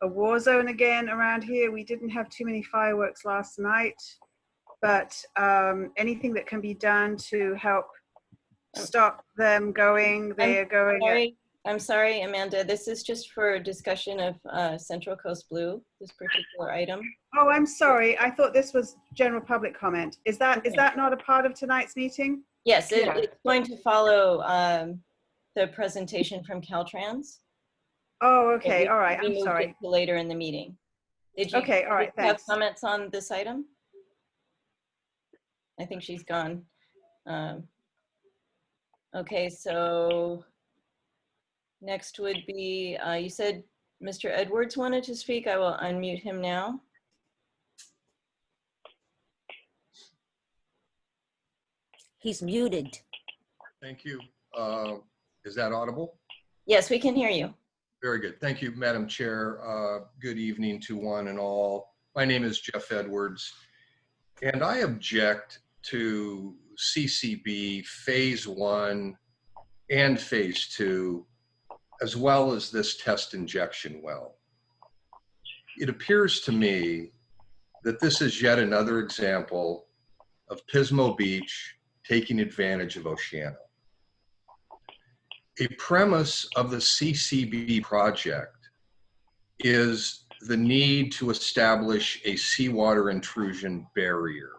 war zone again around here. We didn't have too many fireworks last night, but anything that can be done to help stop them going, they are going. I'm sorry, Amanda. This is just for a discussion of Central Coast Blue, this particular item. Oh, I'm sorry. I thought this was general public comment. Is that not a part of tonight's meeting? Yes, it's going to follow the presentation from Caltrans. Oh, okay. All right. I'm sorry. Later in the meeting. Did you okay, all right, thanks. have comments on this item? I think she's gone. Okay, so next would be, you said Mr. Edwards wanted to speak. I will unmute him now. He's muted. Thank you. Is that audible? Yes, we can hear you. Very good. Thank you, Madam Chair. Good evening to one and all. My name is Jeff Edwards, and I object to CCB Phase 1 and phase 2, as well as this test injection well. It appears to me that this is yet another example of Pismo Beach taking advantage of Oceano. A premise of the CCB project is the need to establish a seawater intrusion barrier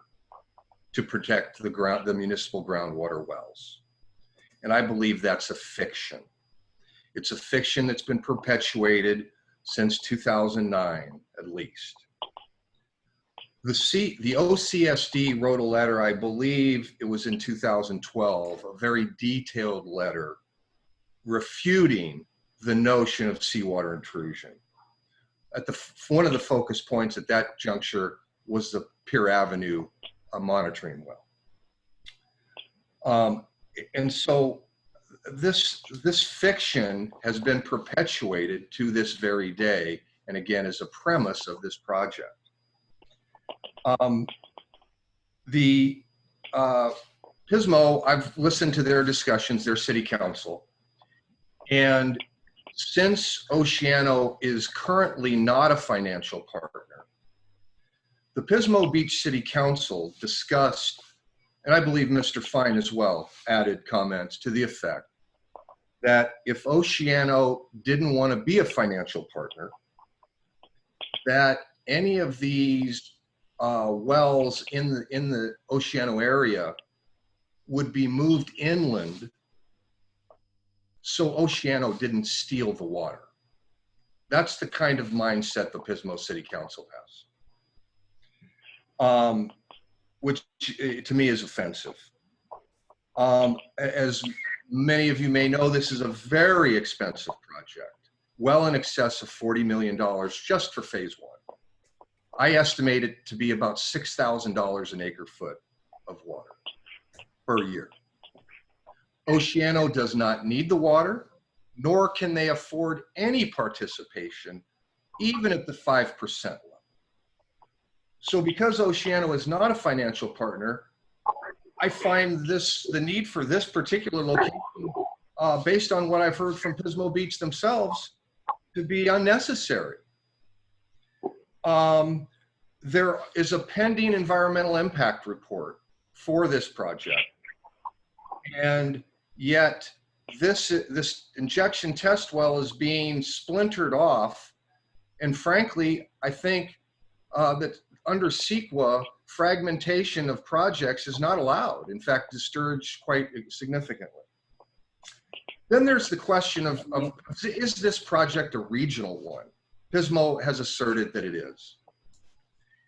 to protect the municipal groundwater wells. And I believe that's a fiction. It's a fiction that's been perpetuated since 2009, at least. The OCSD wrote a letter, I believe it was in 2012, a very detailed letter refuting the notion of seawater intrusion. One of the focus points at that juncture was the Pier Avenue monitoring well. And so this fiction has been perpetuated to this very day, and again, is a premise of this project. Pismo, I've listened to their discussions, their city council, and since Oceano is currently not a financial partner, the Pismo Beach City Council discussed, and I believe Mr. Fine as well added comments to the effect that if Oceano didn't want to be a financial partner, that any of these wells in the Oceano area would be moved inland so Oceano didn't steal the water. That's the kind of mindset the Pismo City Council has, which to me is offensive. As many of you may know, this is a very expensive project, well in excess of $40 million just for phase 1. I estimate it to be about $6,000 an acre foot of water per year. Oceano does not need the water, nor can they afford any participation, even at the 5% level. So because Oceano is not a financial partner, I find the need for this particular location, based on what I've heard from Pismo Beach themselves, to be unnecessary. There is a pending environmental impact report for this project, and yet this injection test well is being splintered off, and frankly, I think that under CEQA, fragmentation of projects is not allowed, in fact, discouraged quite significantly. Then there's the question of is this project a regional one? Pismo has asserted that it is.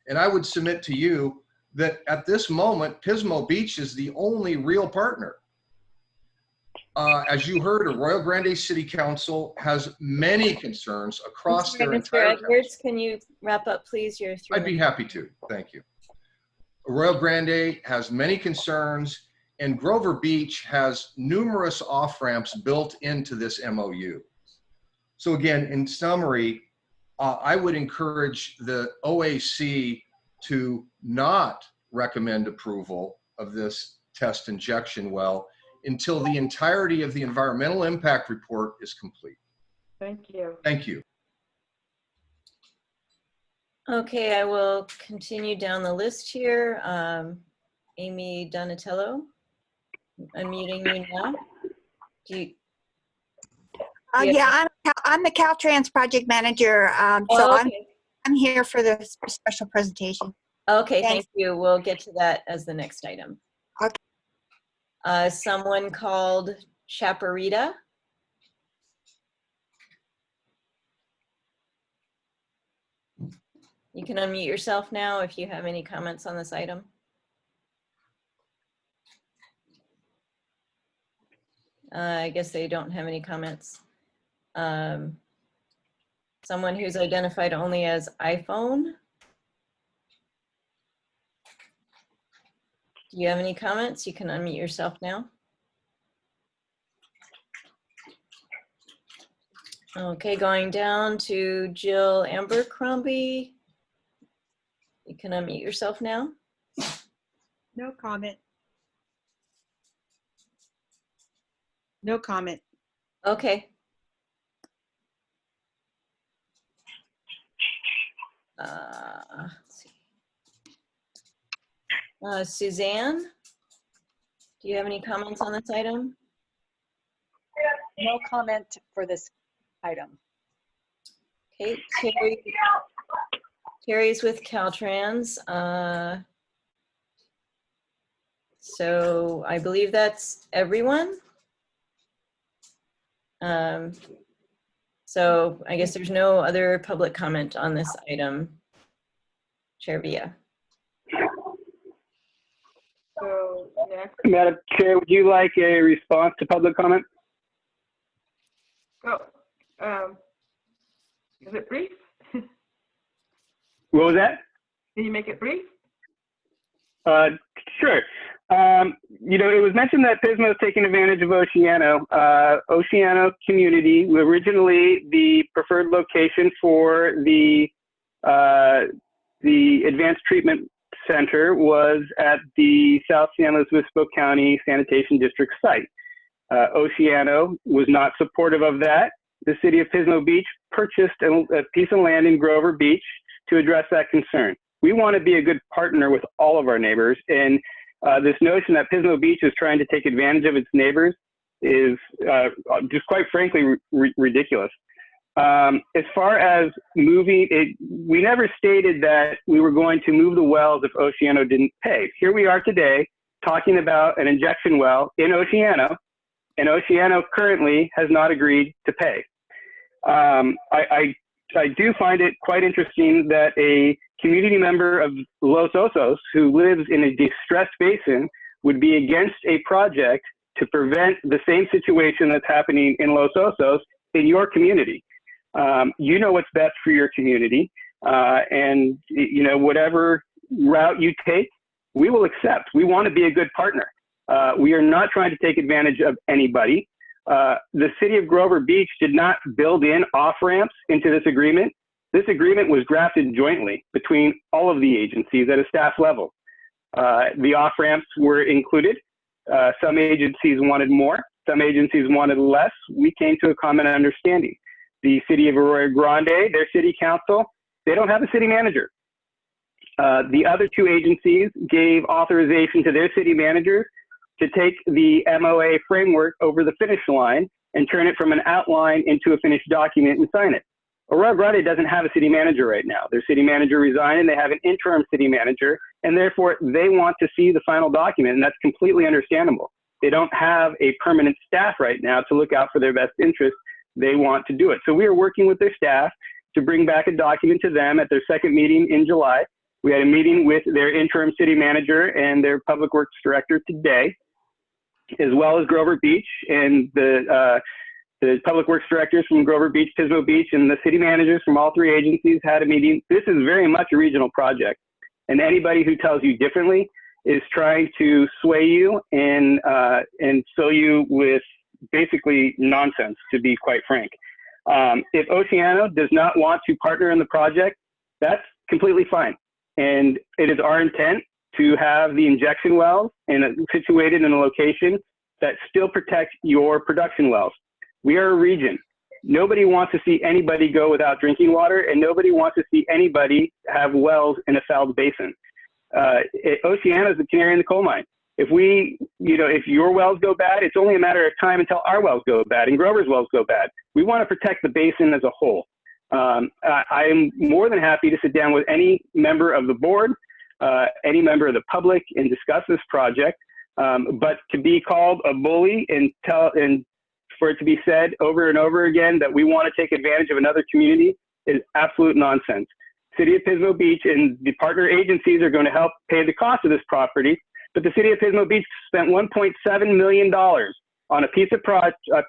And I would submit to you that at this moment, Pismo Beach is the only real partner. As you heard, Arroyo Grande City Council has many concerns across their entire Mr. Edwards, can you wrap up, please? Your 3 I'd be minutes. happy to. Thank you. Arroyo Grande has many concerns, and Grover Beach has numerous off-ramps built into this MOU. So again, in summary, I would encourage the OAC to not recommend approval of this test injection well until the entirety of the environmental impact report is complete. Thank you. Thank you. Okay, I will continue down the list here. Amy Donatello, unmuting you now. Do you, Yeah, I'm the Caltrans project manager, so oh, okay. I'm here for the special presentation. Okay, thank Thanks. you. We'll get to that as the next item. Okay. Someone called Chaparita. You can unmute yourself now if you have any comments on this item. I guess they don't have any comments. Someone who's identified only as iPhone. Do you have any comments? You can unmute yourself now. Okay, going down to Jill Abercrombie. You can unmute yourself now. No comment. No comment. Okay. Let's see. Suzanne, do you have any comments on this item? No comment for this item. Okay, Carrie's with Caltrans. So I believe that's everyone. So I guess there's no other public comment on this item. Chair Villa. So next, Madam Chair, would you like a response to public comment? go. Is it brief? What was that? Can you make it brief? Sure. You know, it was mentioned that Pismo is taking advantage of Oceano. Oceano community, originally the preferred location for the Advanced Treatment Center was at the South San Luis Obispo County Sanitation District site. Oceano was not supportive of that. The city of Pismo Beach purchased a piece of land in Grover Beach to address that concern. We want to be a good partner with all of our neighbors, and this notion that Pismo Beach is trying to take advantage of its neighbors is just quite frankly ridiculous. As far as moving it, we never stated that we were going to move the wells if Oceano didn't pay. Here we are today talking about an injection well in Oceano, and Oceano currently has not agreed to pay. I do find it quite interesting that a community member of Los Osos who lives in a distressed basin would be against a project to prevent the same situation that's happening in Los Osos in your community. You know what's best for your community, and you know, whatever route you take, we will accept. We want to be a good partner. We are not trying to take advantage of anybody. The city of Grover Beach did not build in off-ramps into this agreement. This agreement was drafted jointly between all of the agencies at a staff level. The off-ramps were included. Some agencies wanted more, some agencies wanted less. We came to a common understanding. The city of Arroyo Grande, their city council, they don't have a city manager. The other two agencies gave authorization to their city managers to take the MOA framework over the finish line and turn it from an outline into a finished document and sign it. Arroyo Grande doesn't have a city manager right now. Their city manager resigned and they have an interim city manager, and therefore they want to see the final document, and that's completely understandable. They don't have a permanent staff right now to look out for their best interests. They want to do it. So we are working with their staff to bring back a document to them at their second meeting in July. We had a meeting with their interim city manager and their public works director today, as well as Grover Beach, and the public works directors from Grover Beach, Pismo Beach, and the city managers from all three agencies had a meeting. This is very much a regional project, and anybody who tells you differently is trying to sway you and fill you with basically nonsense, to be quite frank. If Oceano does not want to partner in the project, that's completely fine. And it is our intent to have the injection wells situated in a location that still protects your production wells. We are a region. Nobody wants to see anybody go without drinking water, and nobody wants to see anybody have wells in a fouled basin. Oceano is the canary in the coal mine. If if your wells go bad, it's only a matter of time until our wells go bad and Grover's wells go bad. We want to protect the basin as a whole. I am more than happy to sit down with any member of the board, any member of the public, and discuss this project. But to be called a bully and for it to be said over and over again that we want to take advantage of another community is absolute nonsense. City of Pismo Beach and the partner agencies are going to help pay the cost of this property, but the city of Pismo Beach spent $1.7 million on a piece of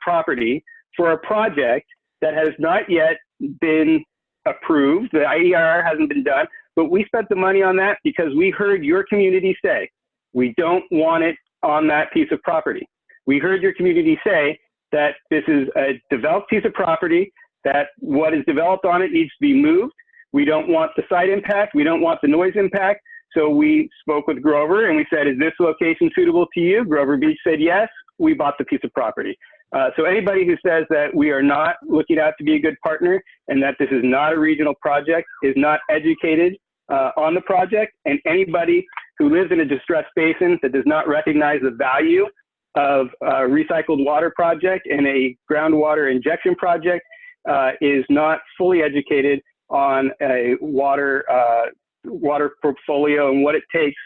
property for a project that has not yet been approved. The IER hasn't been done, but we spent the money on that because we heard your community say, we don't want it on that piece of property. We heard your community say that this is a developed piece of property, that what is developed on it needs to be moved. We don't want the site impact. We don't want the noise impact. So we spoke with Grover and we said, is this location suitable to you? Grover Beach said yes. We bought the piece of property. So anybody who says that we are not looking out to be a good partner and that this is not a regional project is not educated on the project, and anybody who lives in a distressed basin that does not recognize the value of a recycled water project and a groundwater injection project is not fully educated on a water portfolio and what it takes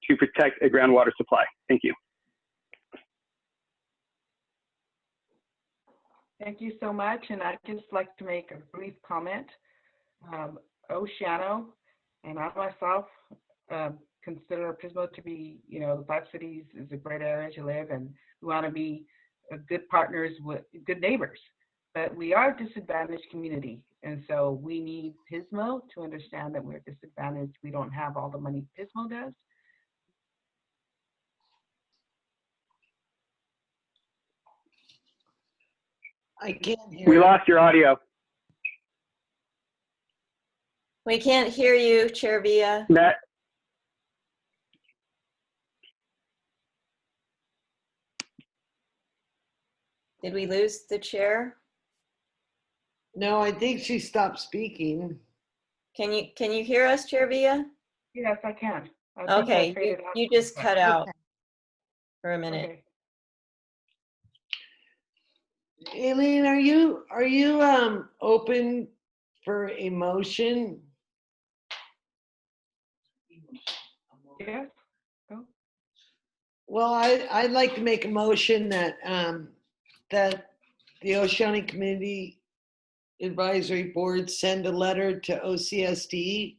to protect a groundwater supply. Thank you. Thank you so much, and I'd just like to make a brief comment. Oceano and I myself consider Pismo to be, the Five Cities is a great area to live, and we want to be good partners with good neighbors. But we are a disadvantaged community, and so we need Pismo to understand that we're disadvantaged. We don't have all the money Pismo does. I can't hear. We lost your audio. We can't hear you, Chair Villa. Matt, Did we lose the chair? No, I think she stopped speaking. Can you hear us, Chair Villa? Yes, I can. I think I Okay, faded out. you just cut out Okay. for a minute. Okay. Aileen, are you open for a motion? Yes. Go. Well, I'd like to make a motion that that the Oceano Community Advisory Board send a letter to OCSD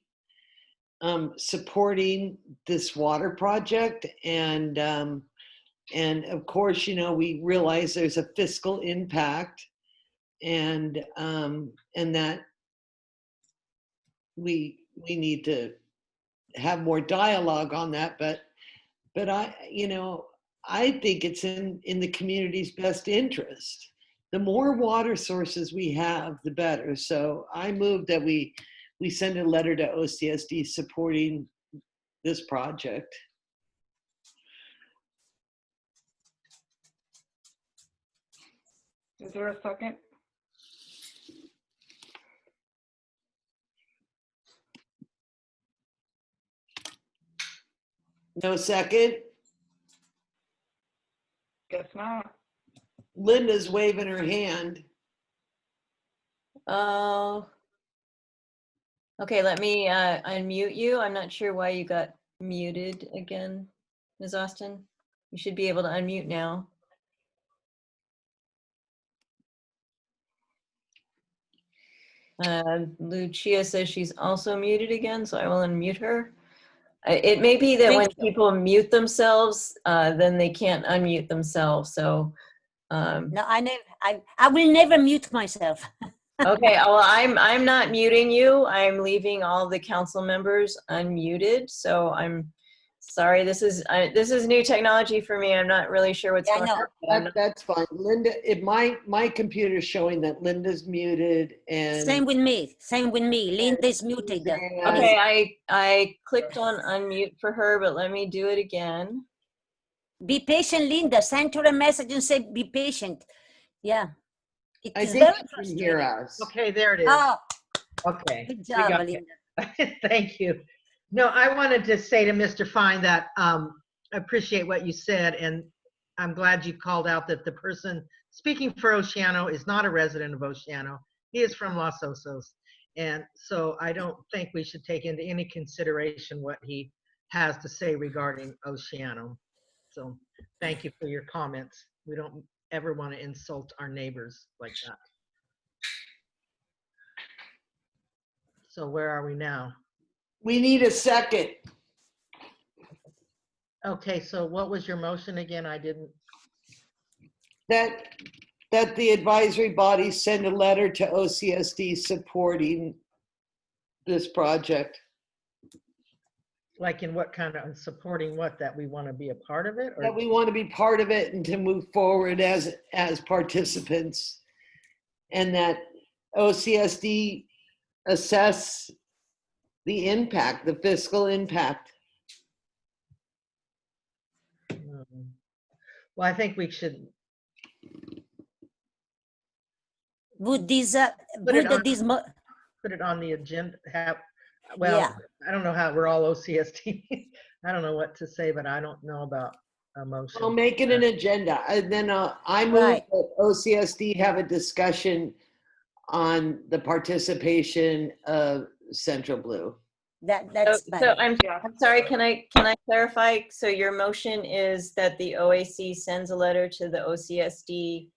supporting this water project, and of course, we realize there's a fiscal impact, and that we need to have more dialogue on that, but I think it's in the community's best interest. The more water sources we have, the better. So I move that we send a letter to OCSD supporting this project. Is there a second? No second? Guess not. Linda's waving her hand. Oh. Okay, let me unmute you. I'm not sure why you got muted again, Ms. Austin. You should be able to unmute now. Lucia says she's also muted again, so I will unmute her. It may be that when people mute themselves, then they can't unmute themselves. So, No, I will never mute myself. okay. Well, I'm not muting you. I'm leaving all the council members unmuted. So I'm sorry. This is new technology for me. I'm not really sure what's going on. That's fine. Linda, my computer's showing that Linda's muted, and Same with me. Linda's muted. Okay, I clicked on unmute for her, but let me do it again. Be patient, Linda. Send her a message and say, be patient. Yeah. It I is think very you can frustrating. hear us. Okay, there it is. Oh, Okay. good we job, got Linda. it. Thank you. No, I wanted to say to Mr. Fine that I appreciate what you said, and I'm glad you called out that the person speaking for Oceano is not a resident of Oceano. He is from Los Osos. And so I don't think we should take into any consideration what he has to say regarding Oceano. So thank you for your comments. We don't ever want to insult our neighbors like that. So where are we now? We need a second. Okay, so what was your motion again? I didn't. That the advisory bodies send a letter to OCSD supporting this project. Like in what kind of supporting what, that we want to be a part of it? Or? That we want to be part of it and to move forward as participants, and that OCSD assess the impact, the fiscal impact. Well, I think we should would this, Put it would on- this, Put it on the agenda, well, yeah, I don't know how, we're all OCSD. I don't know what to say, but I don't know about a motion. I'll make it an agenda. And then I move Right. that OCSD have a discussion on the participation of Central Blue. that's So better. I'm sorry, can I clarify? So your motion is that the OAC sends a letter to the OCSD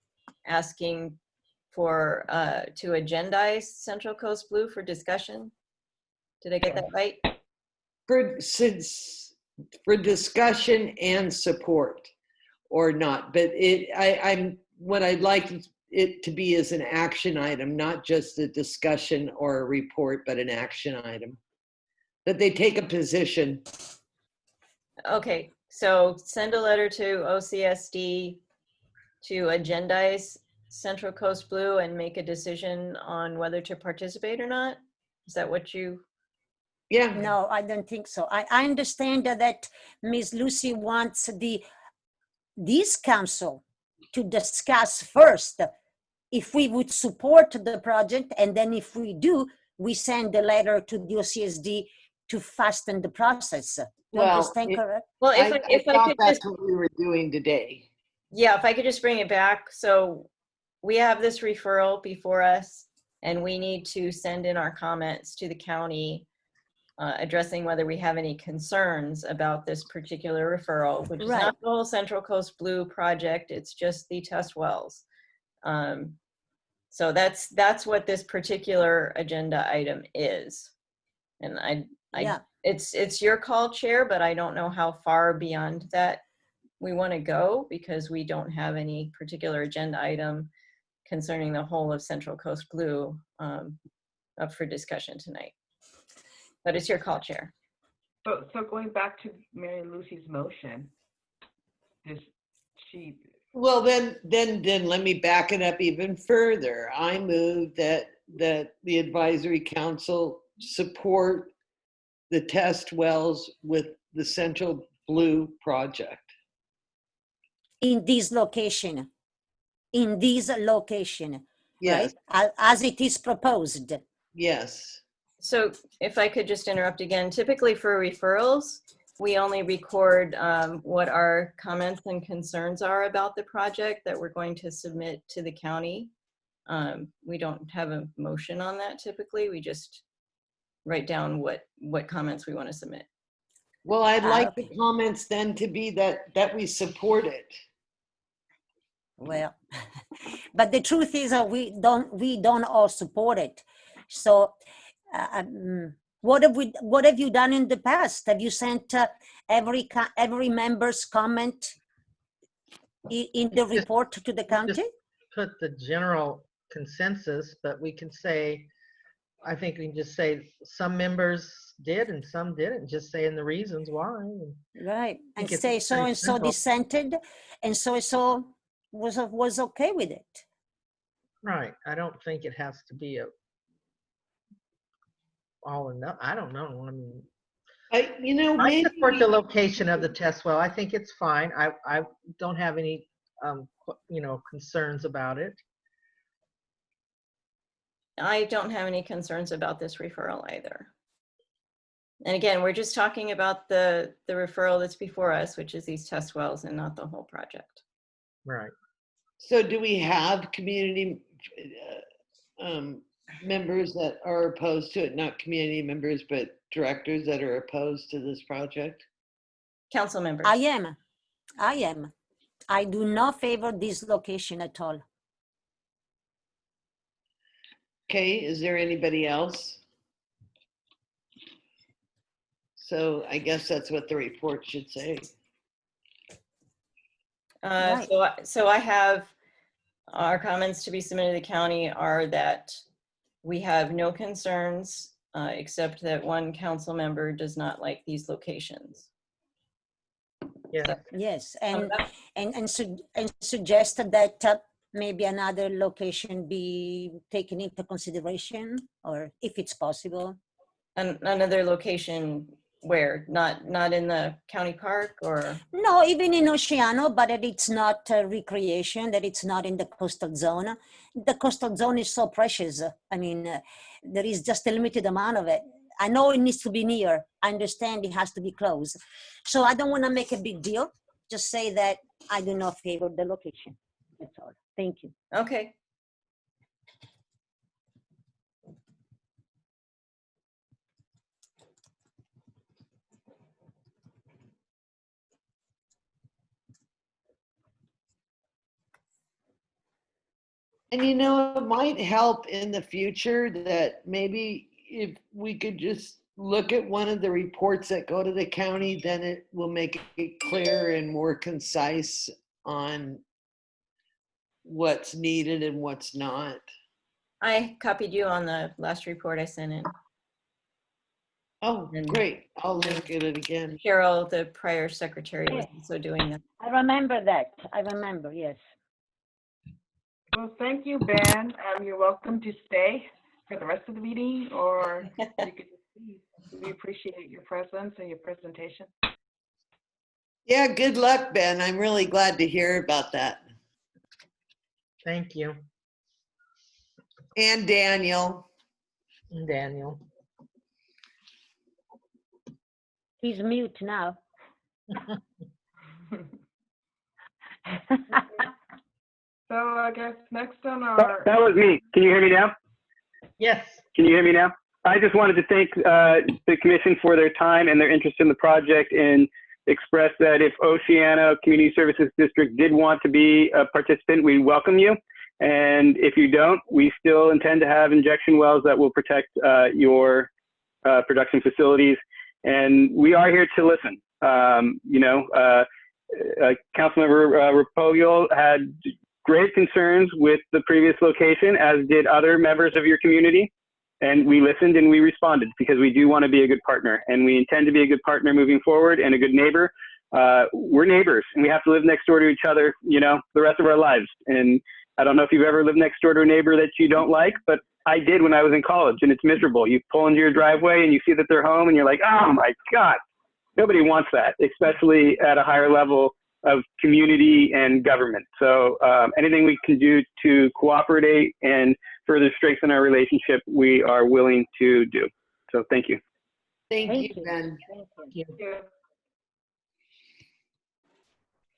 asking for, to agendize Central Coast Blue for discussion? Did I get that right? For discussion and support or not, but what I'd like it to be is an action item, not just a discussion or a report, but an action item. That they take a position. Okay, so send a letter to OCSD to agendize Central Coast Blue and make a decision on whether to participate or not? Is that what you? Yeah. No, I don't think so. I understand that Ms. Lucy wants this council to discuss first if we would support the project, and then if we do, we send a letter to the OCSD to fasten the process. Do you understand correct? Well, I if I thought could that's just, what we were doing today. yeah, if I could just bring it back. So we have this referral before us and we need to send in our comments to the county addressing whether we have any concerns about this particular referral, which is Right. not the whole Central Coast Blue project. It's just the test wells. So that's what this particular agenda item is. And Yeah. it's your call, Chair, but I don't know how far beyond that we want to go because we don't have any particular agenda item concerning the whole of Central Coast Blue up for discussion tonight. But it's your call, Chair. So going back to Mary Lucy's motion, Well, then let me back it up even further. I move that the advisory council support the test wells with the Central Blue project. In this location, Yes. right? As it is proposed. Yes. So if I could just interrupt again, typically for referrals, we only record what our comments and concerns are about the project that we're going to submit to the county. We don't have a motion on that typically. We just write down what comments we want to submit. Well, I'd like the comments then to be that we support it. Well, but the truth is we don't all support it. So what have you done in the past? Have you sent every member's comment in the report to the county? Just put the general consensus, but we can say, I think we can just say some members did and some didn't, just saying the reasons why. Right, and it's say so pretty and so simple. dissented and so was okay with it. Right, I don't think it has to be a all or nothing. I don't know. I mean, I maybe support the location of the test well. I think it's fine. I don't have any, concerns about it. I don't have any concerns about this referral either. And again, we're just talking about the referral that's before us, which is these test wells and not the whole project. Right. So do we have community members that are opposed to it? Not community members, but directors that are opposed to this project? Council members. I am. I do not favor this location at all. Okay, is there anybody else? So I guess that's what the report should say. Right. So I have our comments to be submitted to the county are that we have no concerns except that one council member does not like these locations. Yeah. Yes, and suggested that maybe another location be taken into consideration, or if it's possible. And another location Where? Not in the county park or? No, even in Oceano, but that it's not recreation, that it's not in the coastal zone. The coastal zone is so precious. I mean, there is just a limited amount of it. I know it needs to be near. I understand it has to be close. So I don't want to make a big deal. Just say that I do not favor the location. That's all. Thank you. Okay. And you know, it might help in the future that maybe if we could just look at one of the reports that go to the county, then it will make it clear and more concise on what's needed and what's not. I copied you on the last report I sent in. Oh, And- great. I'll look at it again. Carol, the prior secretary, was Yes. also doing that. I remember that. I remember, yes. Well, thank you, Ben. You're welcome to stay for the rest of the meeting, or you could just leave. We appreciate your presence and your presentation. Yeah, good luck, Ben. I'm really glad to hear about that. Thank you, And Daniel. Daniel. He's mute now. So I guess next on That our, that was me. Can you hear me now? Yes, Can you hear me now? I just wanted to thank the commission for their time and their interest in the project, and express that if Oceano Community Services District did want to be a participant, we welcome you. And if you don't, we still intend to have injection wells that will protect your production facilities. And we are here to listen. Councilmember Repogio had great concerns with the previous location, as did other members of your community. And we listened and we responded, because we do want to be a good partner, and we intend to be a good partner moving forward and a good neighbor. We're neighbors, and we have to live next door to each other, the rest of our lives. And I don't know if you've ever lived next door to a neighbor that you don't like, but I did when I was in college, and it's miserable. You pull into your driveway and you see that they're home and you're like, oh my God, nobody wants that, especially at a higher level of community and government. So anything we can do to cooperate and further strengthen our relationship, we are willing to do. So thank you. Thank you, Thank you. Ben. thank you. yeah.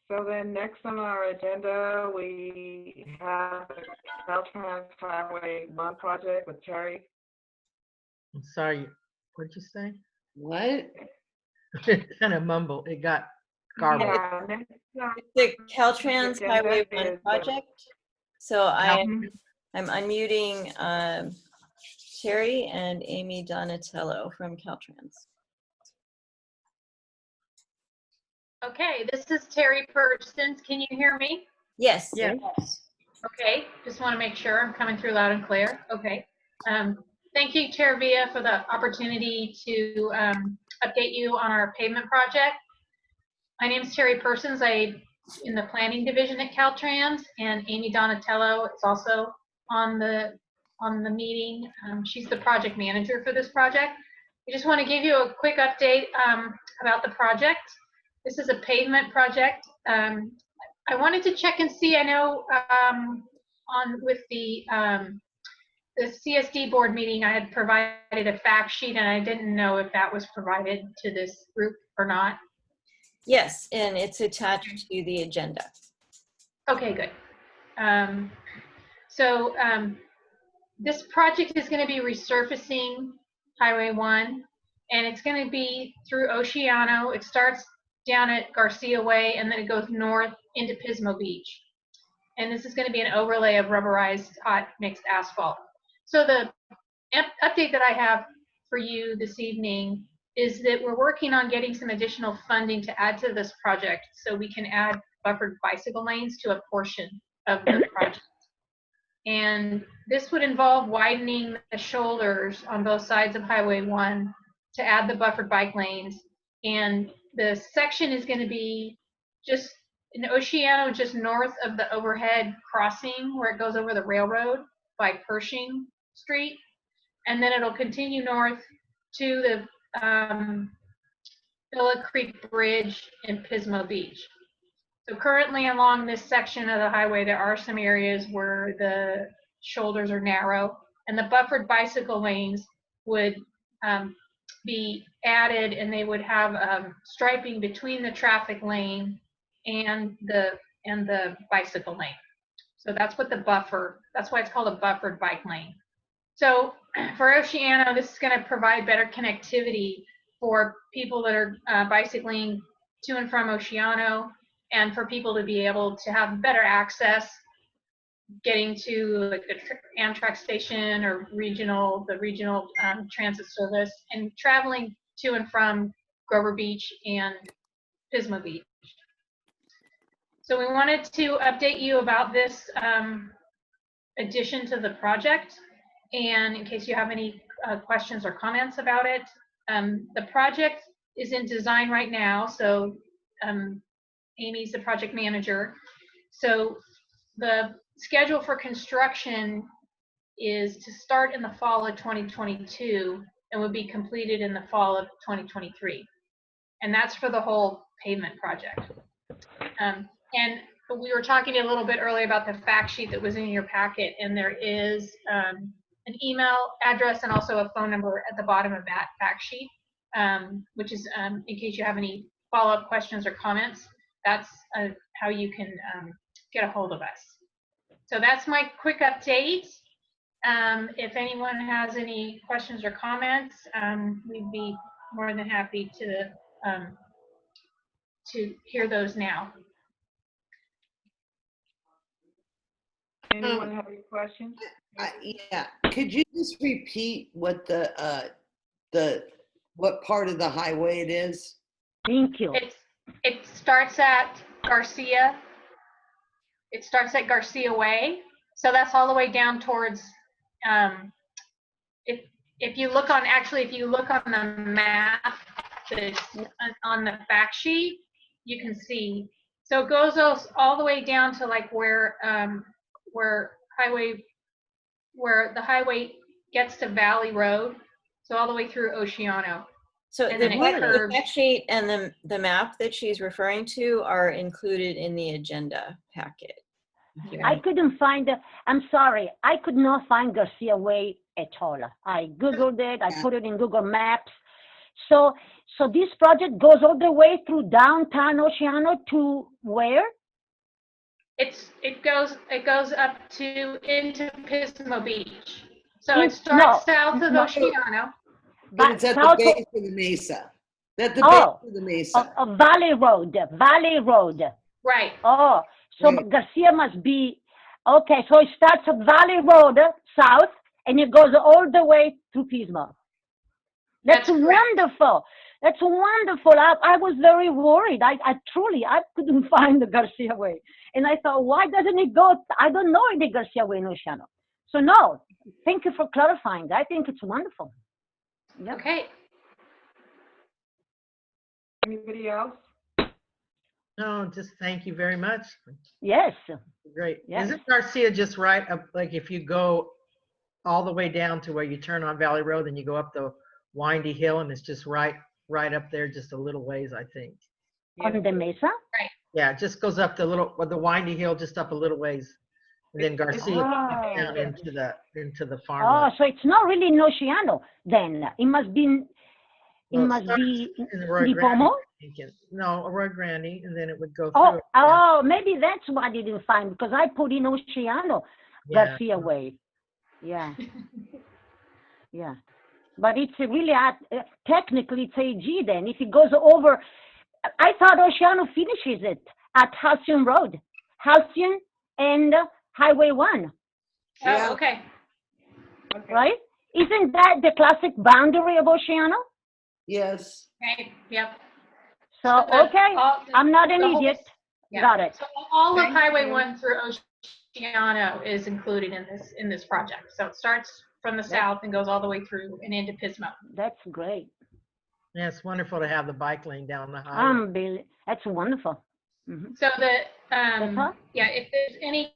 So then next on our agenda, we have the Caltrans Highway 1 project with Terry. I'm sorry, what'd you say? What? Kind of mumble, it got garbled. Yeah, next on The Caltrans agenda Highway 1 is, project. So I'm unmuting Terry and Amy Donatello from Caltrans. Okay, this is Terry Persons. Can you hear me? Yes. Yeah. Okay, just want to make sure I'm coming through loud and clear. Okay. Thank you, Chair Villa, for the opportunity to update you on our pavement project. My name is Terry Persons. I'm in the planning division at Caltrans, and Amy Donatello is also on the meeting. She's the project manager for this project. I just want to give you a quick update about the project. This is a pavement project. I wanted to check and see, I know with the CSD board meeting, I had provided a fact sheet, and I didn't know if that was provided to this group or not. Yes, and it's attached to the agenda. Okay, good. This project is going to be resurfacing Highway 1, and it's going to be through Oceano. It starts down at Garcia Way, and then it goes north into Pismo Beach. And this is going to be an overlay of rubberized hot mixed asphalt. So the update that I have for you this evening is that we're working on getting some additional funding to add to this project, so we can add buffered bicycle lanes to a portion of the project. And this would involve widening the shoulders on both sides of Highway 1 to add the buffered bike lanes. And the section is going to be just in Oceano, just north of the overhead crossing where it goes over the railroad by Pershing Street. And then it'll continue north to the Villa Creek Bridge, and Pismo Beach. So currently along this section of the highway, there are some areas where the shoulders are narrow, and the buffered bicycle lanes would be added, and they would have striping between the traffic lane and the bicycle lane. So that's what that's why it's called a buffered bike lane. So for Oceano, this is going to provide better connectivity for people that are bicycling to and from Oceano, and for people to be able to have better access getting to like the Amtrak station or the regional transit service, and traveling to and from Grover Beach and Pismo Beach. So we wanted to update you about this addition to the project, and in case you have any questions or comments about it. The project is in design right now, so Amy's the project manager. So the schedule for construction is to start in the fall of 2022 and will be completed in the fall of 2023. And that's for the whole pavement project. And we were talking a little bit earlier about the fact sheet that was in your packet, and there is an email address and also a phone number at the bottom of that fact sheet, which is in case you have any follow-up questions or comments. That's how you can get a hold of us. So that's my quick update. If anyone has any questions or comments, we'd be more than happy to hear those now. Anyone have any questions? Yeah, could you just repeat what what part of the highway it is? Thank you. It starts at Garcia. It starts at Garcia Way. So that's all the way down towards, if you look on the map that's on the fact sheet, you can see. So it goes all the way down to like where the highway gets to Valley Road. So all the way through Oceano. So And the then it curves. fact sheet and the map that she's referring to are included in the agenda packet. I couldn't find, I'm sorry, I could not find Garcia Way at all. I Googled it, I put it in Google Maps. So this project goes all the way through downtown Oceano to where? It goes up into Pismo Beach. So it starts south of Oceano. But it's at the base of the mesa. At the base of the mesa. Valley Road. Right. Oh, so Right. Garcia must be, okay, so it starts at Valley Road south and it goes all the way through Pismo. That's wonderful. That's wonderful. I was very worried. I couldn't find the Garcia Way. And I thought, why doesn't it go? I don't know the Garcia Way in Oceano. So no, thank you for clarifying. I think it's wonderful. Yep. Okay. Anybody else? No, just thank you very much. Yes. Great. Yes. Isn't Garcia just right up, like if you go all the way down to where you turn on Valley Road and you go up the windy hill, and it's just right up there, just a little ways, I think. On the mesa? Right. Yeah, it just goes up the windy hill, just up a little ways. And then Garcia down into the farmland. Oh, so it's not really in Oceano then. It must be in In the Arroyo Grande, Nipomo? I'm thinking. No, Arroyo Grande, and then it would go through. Oh, maybe that's why I didn't find, because I put in Oceano, Garcia Way. Yeah. Yeah. But it's really, technically it's AG then. If it goes over, I thought Oceano finishes it at Halcyon Road. Halcyon and Highway 1. Oh, okay. Right? Isn't that the classic boundary of Oceano? Yes. Right. Yep. So, okay, I'm not an idiot. Yeah. Got it. So all of Highway 1 through Oceano is included in this project. So it starts from the south and goes all the way through and into Pismo. That's great. Yeah, it's wonderful to have the bike lane down the highway. That's wonderful. Mm-hmm. So if there's any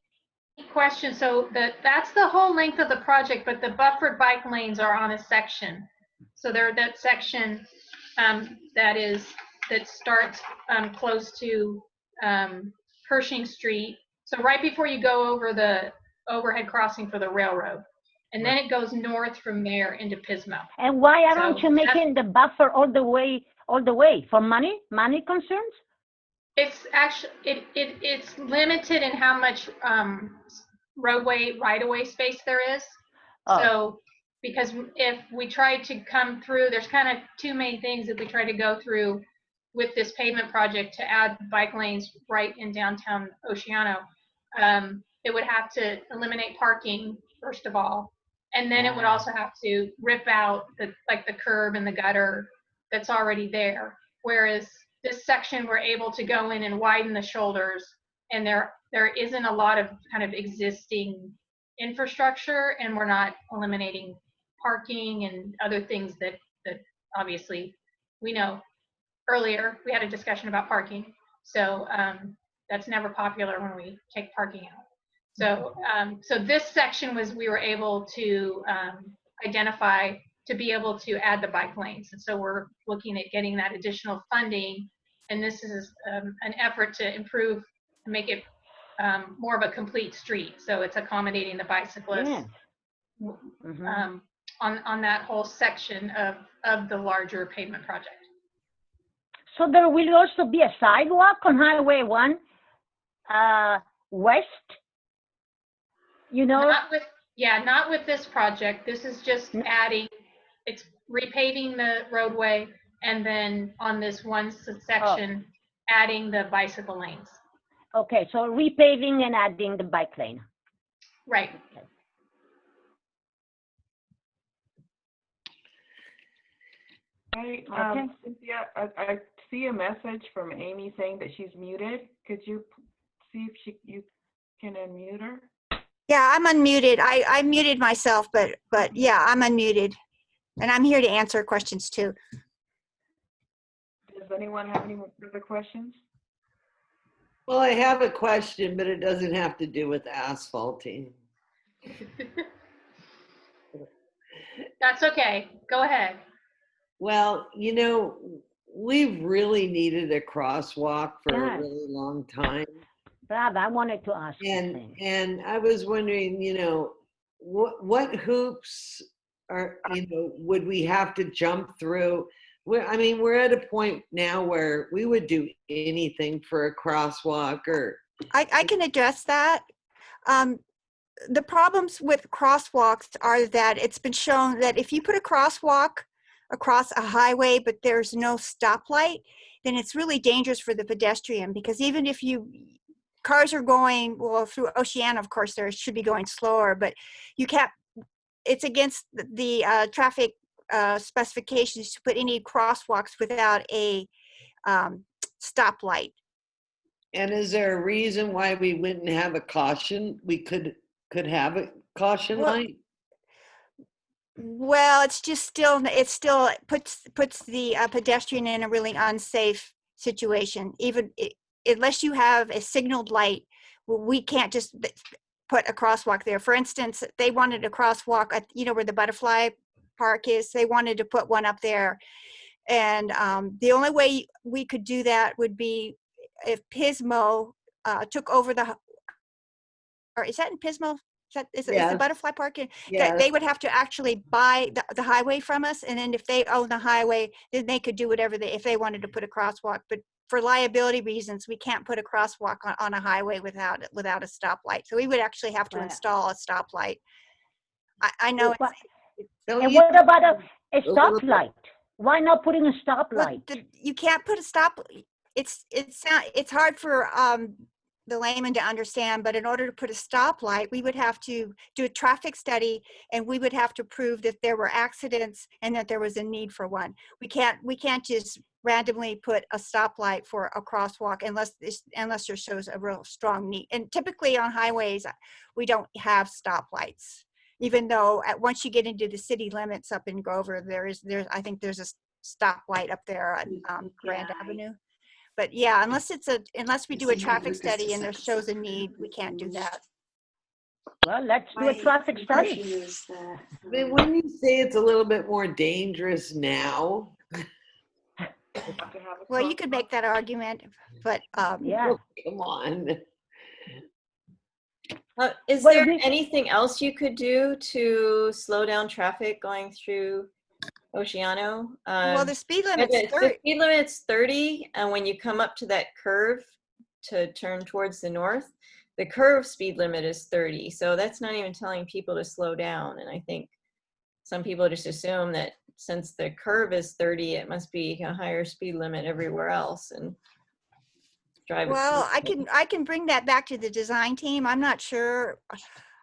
questions, so that's the whole length of the project, but the buffered bike lanes are on a section. So they're that section that starts close to Pershing Street. So right before you go over the overhead crossing for the railroad. And then it goes north from there into Pismo. And why aren't So you making the buffer all the way for money concerns? it's actually, it's limited in how much roadway right-of-way space there is. Oh. So, because if we try to come through, there's kind of two main things that we try to go through with this pavement project to add bike lanes right in downtown Oceano. It would have to eliminate parking, first of all, and then it would also have to rip out the curb and the gutter that's already there. Whereas this section, we're able to go in and widen the shoulders, and there isn't a lot of kind of existing infrastructure, and we're not eliminating parking and other things that obviously we know. Earlier, we had a discussion about parking, so that's never popular when we take parking out. So, so this section we were able to identify to be able to add the bike lanes, and so we're looking at getting that additional funding. And this is an effort to improve, to make it more of a complete street, so it's accommodating the bicyclists on that whole section of the larger pavement project. So there will also be a sidewalk on Highway 1 west, you know? Not with this project. This is just adding, it's repaving the roadway, and then on this one section, adding the bicycle lanes. Okay, so repaving and adding the bike lane. Right. Okay. Hey, Okay. Cynthia, I see a message from Amy saying that she's muted. Could you see if you can unmute her? Yeah, I'm unmuted. I muted myself, but yeah, I'm unmuted. And I'm here to answer questions too. Does anyone have any further questions? Well, I have a question, but it doesn't have to do with asphalting. That's okay. Go ahead. Well, you know, we've really needed a crosswalk for a really long time. Brad, I wanted to ask you. And I was wondering, you know, what hoops would we have to jump through? We're at a point now where we would do anything for a crosswalk. Or I can address that. The problems with crosswalks are that it's been shown that if you put a crosswalk across a highway but there's no stoplight, then it's really dangerous for the pedestrian, because even if cars are going, well, through Oceano, of course, they should be going slower, but you can't, it's against the traffic specifications to put any crosswalks without a stoplight. And is there a reason why we wouldn't have a caution? We could have a caution light? Well, it still puts the pedestrian in a really unsafe situation. Even unless you have a signaled light, we can't just put a crosswalk there. For instance, they wanted a crosswalk at, where the butterfly park is. They wanted to put one up there, and the only way we could do that would be if Pismo took over or is that in Pismo? Is the butterfly park in? Yeah. They would have to actually buy the highway from us, and then if they own the highway, then they could do whatever if they wanted to put a crosswalk. But for liability reasons, we can't put a crosswalk on a highway without a stoplight. So we would actually have to install a stoplight. I know. And what about a stoplight? Why not putting a stoplight? Well, you can't put a stop. It's hard for the layman to understand, but in order to put a stoplight, we would have to do a traffic study, and we would have to prove that there were accidents and that there was a need for one. We can't just randomly put a stoplight for a crosswalk unless there shows a real strong need. And typically on highways, we don't have stoplights, even though once you get into the city limits up in Grover, I think there's a stoplight up there on Grand Avenue. But yeah, unless we do a traffic study and there shows a need, we can't do that. Well, let's do a traffic study. When you say it's a little bit more dangerous now, We'll have to have a Well, you could make that argument, but Yeah. Come on. Is Well, there we- anything else you could do to slow down traffic going through Oceano? well, the speed limit's The 30. speed limit's 30, and when you come up to that curve to turn towards the north, the curve speed limit is 30. So that's not even telling people to slow down. And I think some people just assume that since the curve is 30, it must be a higher speed limit everywhere else and drive. Well, I can bring that back to the design team. I'm not sure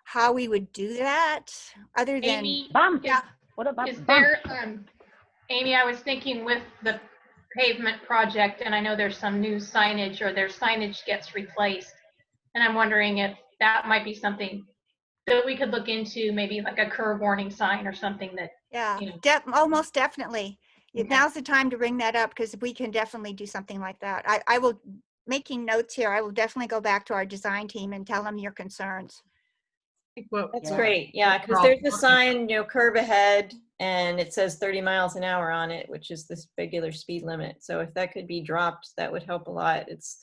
how we would do that other than Amy, Bump. yeah. What about is bump? there, Amy, I was thinking with the pavement project, and I know there's some new signage or their signage gets replaced. And I'm wondering if that might be something that we could look into, maybe like a curb warning sign or something that, Yeah, you know. almost definitely. Okay. Now's the time to bring that up because we can definitely do something like that. I will, making notes here, I will definitely go back to our design team and tell them your concerns. That's Yeah. great. Yeah, because there's a sign, curb ahead, and it says 30 miles an hour on it, which is this regular speed limit. So if that could be dropped, that would help a lot. It's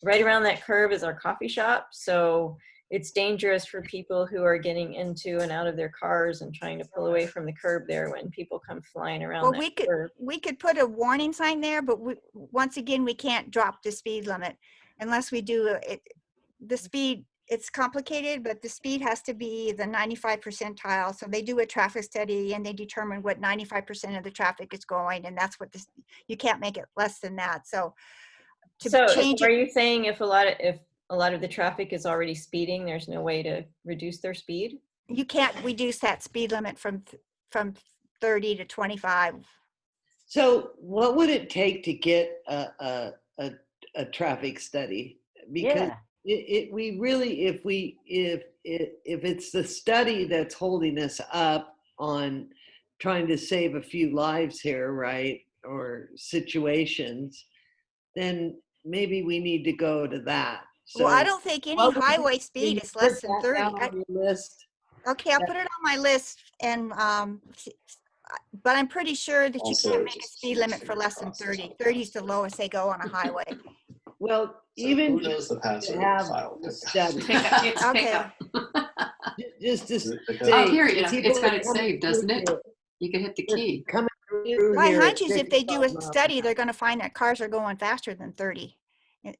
right around that curve is our coffee shop. So it's dangerous for people who are getting into and out of their cars and trying to pull away from the curb there when people come flying around Well, that curve. we could put a warning sign there, but once again, we can't drop the speed limit unless we do it. The speed, it's complicated, but the speed has to be the 95 percentile. So they do a traffic study and they determine what 95% of the traffic is going, and that's what this, you can't make it less than that. So to change are it, you saying if a lot of the traffic is already speeding, there's no way to reduce their speed? you can't reduce that speed limit from 30 to 25. So what would it take to get a traffic study? Because Yeah. we really, if it's the study that's holding us up on trying to save a few lives here, right, or situations, then maybe we need to go to that. So Well, I don't think any what would you- highway can speed you is put less than that 30. down on your list? Okay, I'll put it on my list, and but I'm pretty sure that you can't make a speed limit for less than 30. 30 is the lowest they go on a highway. Well, even to have a study. Okay. Just to Oh, here, say, it's got it people saved, doesn't it? coming You can hit the key. through My here hunch at is if they do a 55 miles. study, they're going to find that cars are going faster than 30.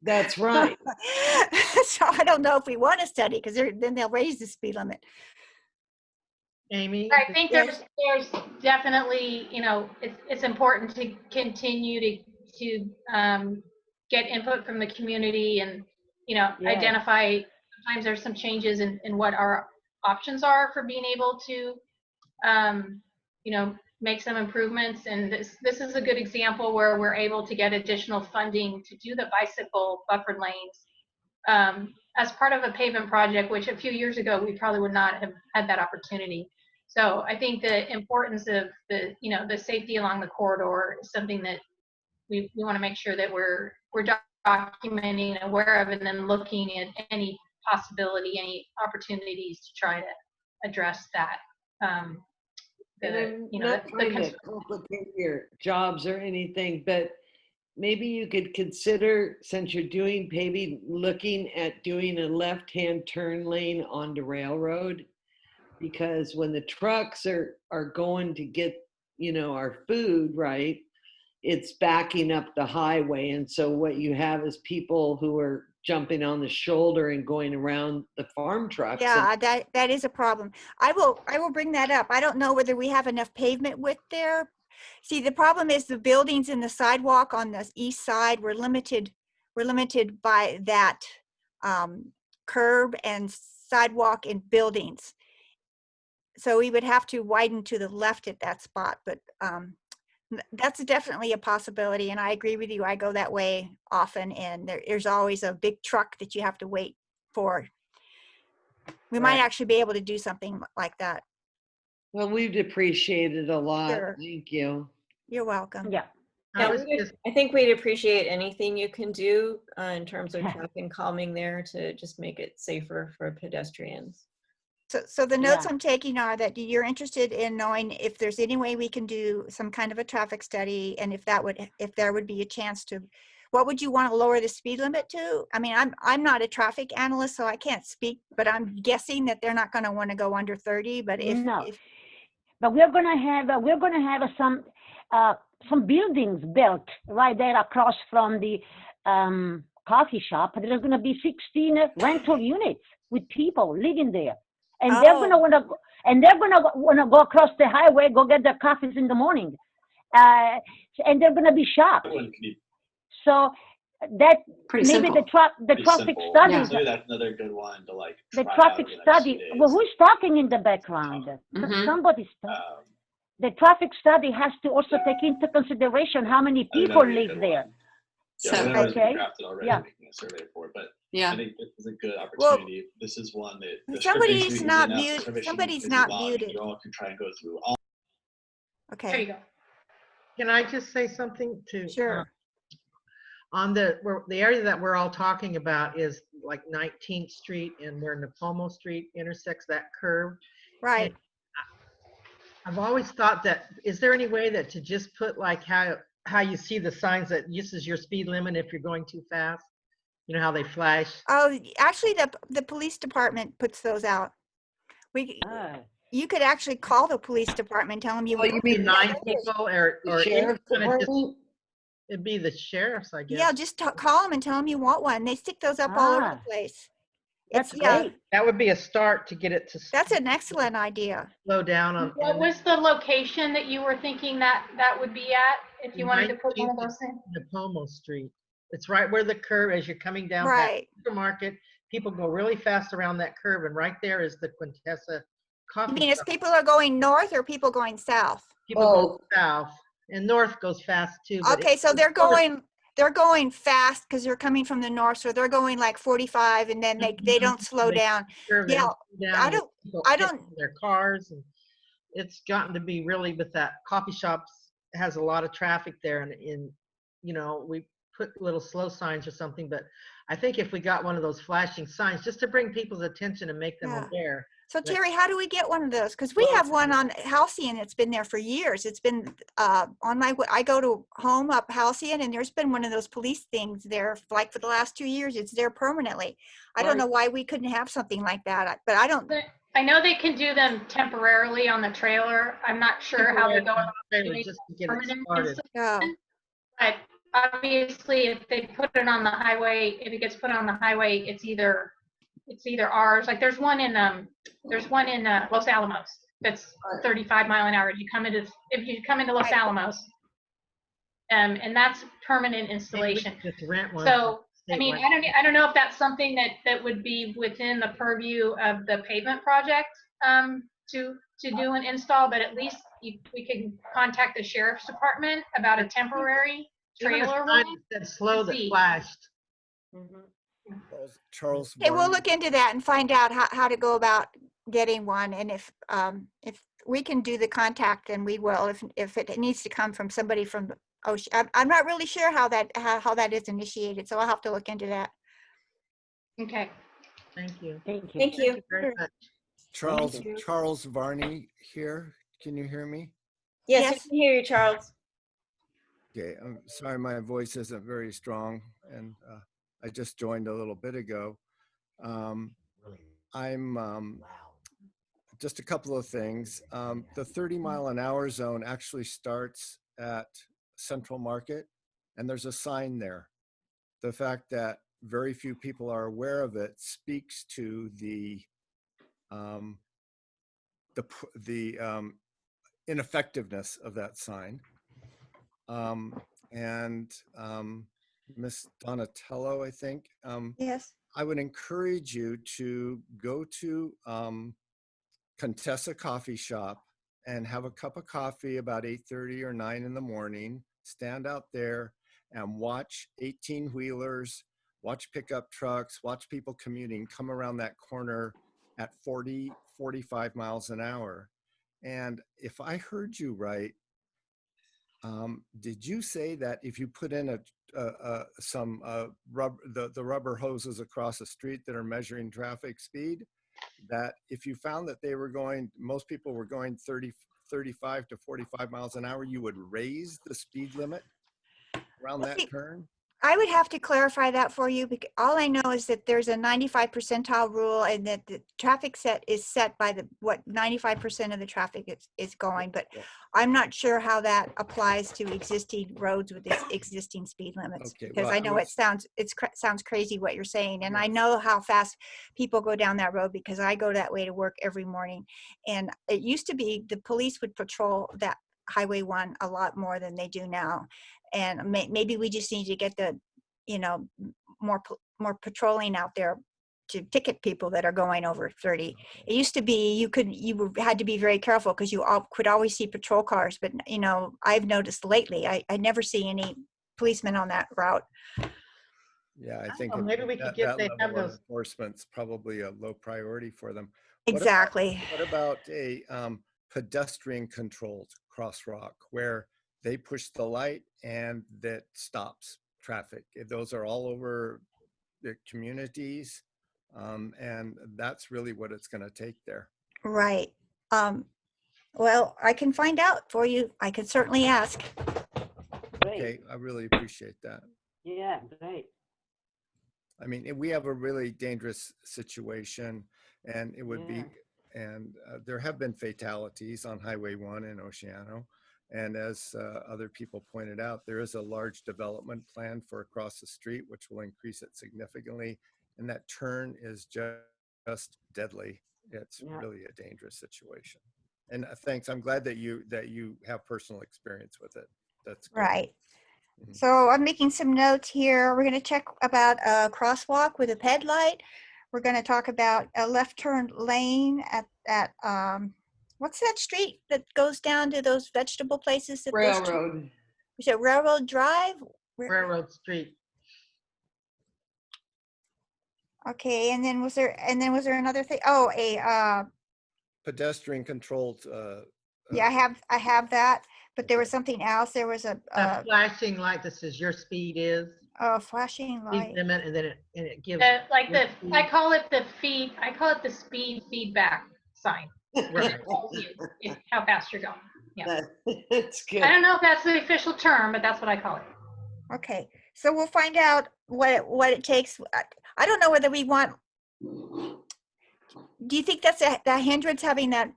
That's right. So I don't know if we want a study because then they'll raise the speed limit. Amy? I think there's definitely, it's important to continue to get input from the community and, identify, sometimes there's some changes in what our options are for being able to, make some improvements. And this is a good example where we're able to get additional funding to do the bicycle buffer lanes as part of a pavement project, which a few years ago, we probably would not have had that opportunity. So I think the importance of the safety along the corridor is something that we want to make sure that we're documenting, aware of, and then looking at any possibility, any opportunities to try to address that. And I'm not trying to complicate your jobs or anything, but maybe you could consider, since you're doing paving, looking at doing a left-hand turn lane onto Railroad. Because when the trucks are going to get, our food, right, it's backing up the highway. And so what you have is people who are jumping on the shoulder and going around the farm trucks. Yeah, that is a problem. I will bring that up. I don't know whether we have enough pavement width there. See, the problem is the buildings and the sidewalk on the east side were limited by that curb and sidewalk and buildings. So we would have to widen to the left at that spot, but that's definitely a possibility. And I agree with you. I go that way often, and there's always a big truck that you have to wait for. We might actually be able to do something like that. Well, we'd appreciate it a lot. Sure. Thank you. You're welcome. Yeah. I think we'd appreciate anything you can do in terms of traffic calming there to just make it safer for pedestrians. So the notes Yeah. I'm taking are that you're interested in knowing if there's any way we can do some kind of a traffic study, and if there would be a chance to, what would you want to lower the speed limit to? I mean, I'm not a traffic analyst, so I can't speak, but I'm guessing that they're not going to want to go under 30. But No. if But we're gonna have some buildings built right there across from the coffee shop. There's gonna be 16 rental units with people living there, and they're gonna wanna go across the highway, go get their coffees in the morning, and they're gonna be shocked. So that Pretty maybe simple. the traffic studies. Maybe that's another good one to like The try traffic out in the next study. few Well, days. who's talking in the background? Somebody's talking. The traffic study has to also take into consideration how many I think that people would be a live good there. one. Yeah, one of those we Okay. drafted already, Yeah. making a survey for it, but Yeah. I think this is a good Well, opportunity. This is one that the survey should somebody's be easy not enough. The muted. survey shouldn't Somebody's be not long, and muted. you all can try and go through all. Okay. There you go. Can I just say something to? Sure. On the area that we're all talking about is like 19th Street and where Napomo Street intersects that curve. Right. And I've always thought that, is there any way that to just put like how you see the signs that this is your speed limit if you're going too fast? You know how they flash? Oh, actually, the police department puts those out. You could actually call the police department, tell them you. Oh, you mean 9 people or Sheriff's it's gonna just- Department? It'd be the sheriffs, I guess. Yeah, just call them and tell them you want one. They stick those up all over the place. That's Yeah, great. That would be a start to get it to that's an excellent idea. slow down on. What was the location that you were thinking that would be at if you wanted to put one of those in? Napomo Street. It's right where the curve, as you're coming down that Right. supermarket, people go really fast around that curve, and right there is the Quintessa You coffee mean as shop. people are going north or people going south? People go south, and north goes fast too. But Okay, so they're going fast because they're coming from the north, so they're going like 45, and then they don't slow down. Yeah, I don't. Their cars, and it's gotten to be really, but that coffee shops has a lot of traffic there, and we put little slow signs or something. But I think if we got one of those flashing signs, just to bring people's attention and make them Yeah. aware. So Terry, how do we get one of those? Because we have one on Halcyon. It's been there for years. It's been I go to home up Halcyon, and there's been one of those police things there like for the last 2 years. It's there permanently. I don't know why we couldn't have something like that, but I don't. I know they can do them temporarily on the trailer. I'm not sure how they go about doing Just to get it permanent started. installation. But obviously, if they put it on the highway, if it gets put on the highway, it's either ours. Like there's one in Los Alamos that's 35 mile an hour. If you come into Los Alamos, and that's permanent installation. Just rent one. So I mean, I don't know if that's something that would be within the purview of the pavement project to do an install, but at least we can contact the sheriff's department about a temporary trailer one. That slow that see. flashed. Charles. Okay, we'll look into that and find out how to go about getting one, and if we can do the contact, then we will. If it needs to come from somebody from Oceano, I'm not really sure how that is initiated, so I'll have to look into that. Okay. Thank you. Thank you. Thank you. Very much. Charles Varney here. Can you hear me? Yes, we can hear you, Charles. Okay, I'm sorry my voice isn't very strong, and I just joined a little bit ago. I'm just a couple of things. The 30-mile-an-hour zone actually starts at Central Market, and there's a sign there. The fact that very few people are aware of it speaks to the ineffectiveness of that sign. And Miss Donatello, I think. Yes. I would encourage you to go to Contessa Coffee Shop and have a cup of coffee about 8:30 or 9 in the morning. Stand out there and watch 18-wheelers, watch pickup trucks, watch people commuting come around that corner at 40, 45 miles an hour. And if I heard you right, did you say that if you put in the rubber hoses across the street that are measuring traffic speed, that if you found that they were going, most people were going 35 to 45 miles an hour, you would raise the speed limit around Well, that see, turn? I would have to clarify that for you, because all I know is that there's a 95 percentile rule and that the traffic set is set by what 95% of the traffic is going, but Yeah. I'm not sure how that applies to existing roads with existing speed limits. Okay, Because well, I I know was- it sounds crazy what you're saying, and I Yes. know how fast people go down that road because I go that way to work every morning. And it used to be the police would patrol that Highway 1 a lot more than they do now. And maybe we just need to get the, more patrolling out there to ticket people that are going over 30. It used to be you had to be very careful because you could always see patrol cars, but I've noticed lately I never see any policemen on that route. Yeah, I think maybe we could get, they have level of those. enforcement's probably a low priority for them. Exactly. What about a pedestrian controlled crosswalk where they push the light and that stops traffic? Those are all over the communities, and that's really what it's going to take there. Right. Well, I can find out for you. I could certainly ask. Great. Okay, I really appreciate that. Yeah, great. I mean, we have a really dangerous situation, and it would be, Yeah. and there have been fatalities on Highway 1 in Oceano. And as other people pointed out, there is a large development plan for across the street, which will increase it significantly. And that turn is just deadly. It's Yeah. really a dangerous situation. And thanks. I'm glad that you have personal experience with it. That's good. Right. Mhm. So I'm making some notes here. We're going to check about a crosswalk with a ped light. We're going to talk about a left turn lane at what's that street that goes down to those vegetable places? Railroad. Is it Railroad Drive? Railroad Street. Okay, and then was there another thing? Oh, Pedestrian controlled. yeah, I have that, but there was something else. There was a flashing light that says your speed is. Flashing Speed light. limit, and then it gives. I call it the speed feedback sign. Right. It tells you how fast you're going. Yeah. That's good. I don't know if that's the official term, but that's what I call it. Okay, so we'll find out what it takes. I don't know whether we want. Do you think that's the hindrance having that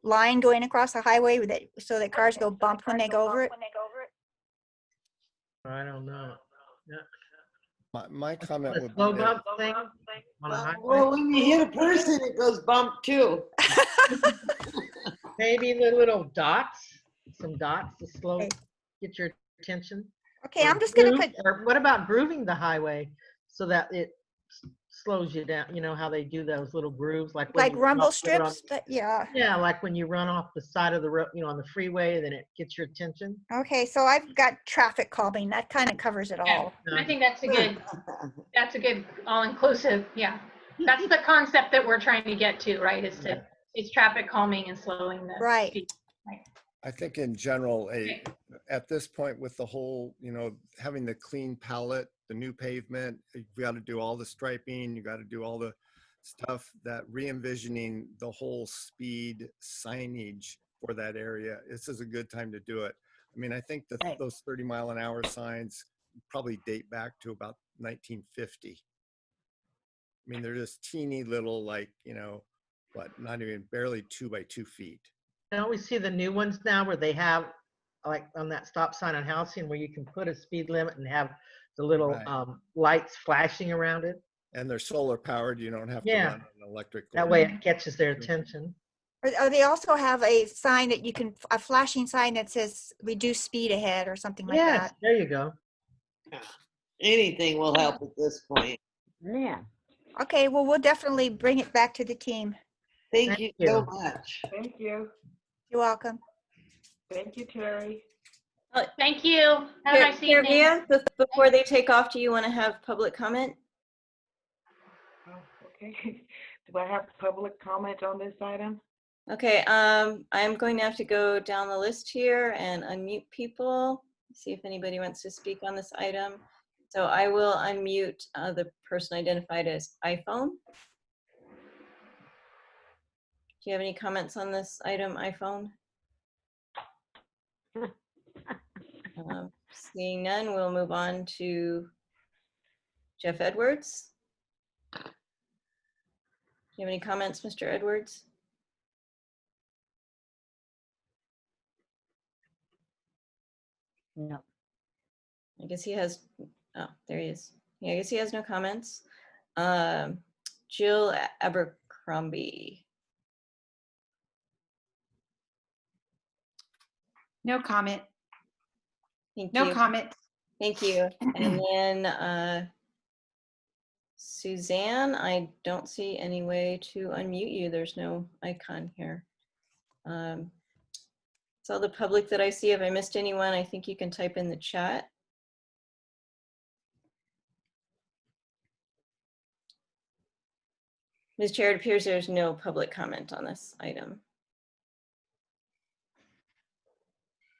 line going across the highway so that cars go bump when they go over it? I don't know. Yeah. My comment The would be slow that bump thing on a highway. Well, when you hit a person, it goes bump too. Maybe the little dots, some dots to slow, get your attention. Okay, Or I'm just gonna groove- Or what about grooving the highway so that it slows you down? You know how they do those little grooves, like when like you run rumble off the road. strips. Yeah. Yeah, like when you run off the side of the road, on the freeway, then it gets your attention. Okay, so I've got traffic calming. That kind of covers it all. I think that's a good all-inclusive. Yeah, that's the concept that we're trying to get to, right? It's traffic calming and slowing the speed. Right. I think in general, at this point with the whole, having the clean palette, the new pavement, you got to do all the striping, you got to do all the stuff, that re-envisioning the whole speed signage for that area. This is a good time to do it. I mean, I think that those 30-mile-an-hour signs probably date back to about 1950. I mean, they're just teeny little, not even barely 2 by 2 feet. Don't we see the new ones now where they have, like on that stop sign on Halcyon, where you can put a speed limit and have the little lights flashing around it? And they're solar powered. You don't have to run an electric. That way it catches their attention. Or they also have a sign that a flashing sign that says reduce speed ahead or something like that. Yes, there you go. Anything will help at this point. Yeah. Okay, well, we'll definitely bring it back to the team. Thank you so much. Thank you. You're welcome. Thank you, Terry. Thank you. Have a nice evening. Mia, before they take off, do you want to have public comment? Oh, okay. Do I have public comment on this item? Okay, I'm going to have to go down the list here and unmute people, see if anybody wants to speak on this item. So I will unmute the person identified as iPhone. you have any comments on this item, iPhone? Seeing none, we'll move on to Jeff Edwards. Do you have any comments, Mr. Edwards? No. I guess he has, oh, there he is. Yeah, I guess he has no comments. Jill Abercrombie. No comment. Thank No you. comment. Thank you. And then Suzanne, I don't see any way to unmute you. There's no icon here. It's all the public that I see. If I missed anyone, I think you can type in the chat. Ms. Chair, it appears there's no public comment on this item.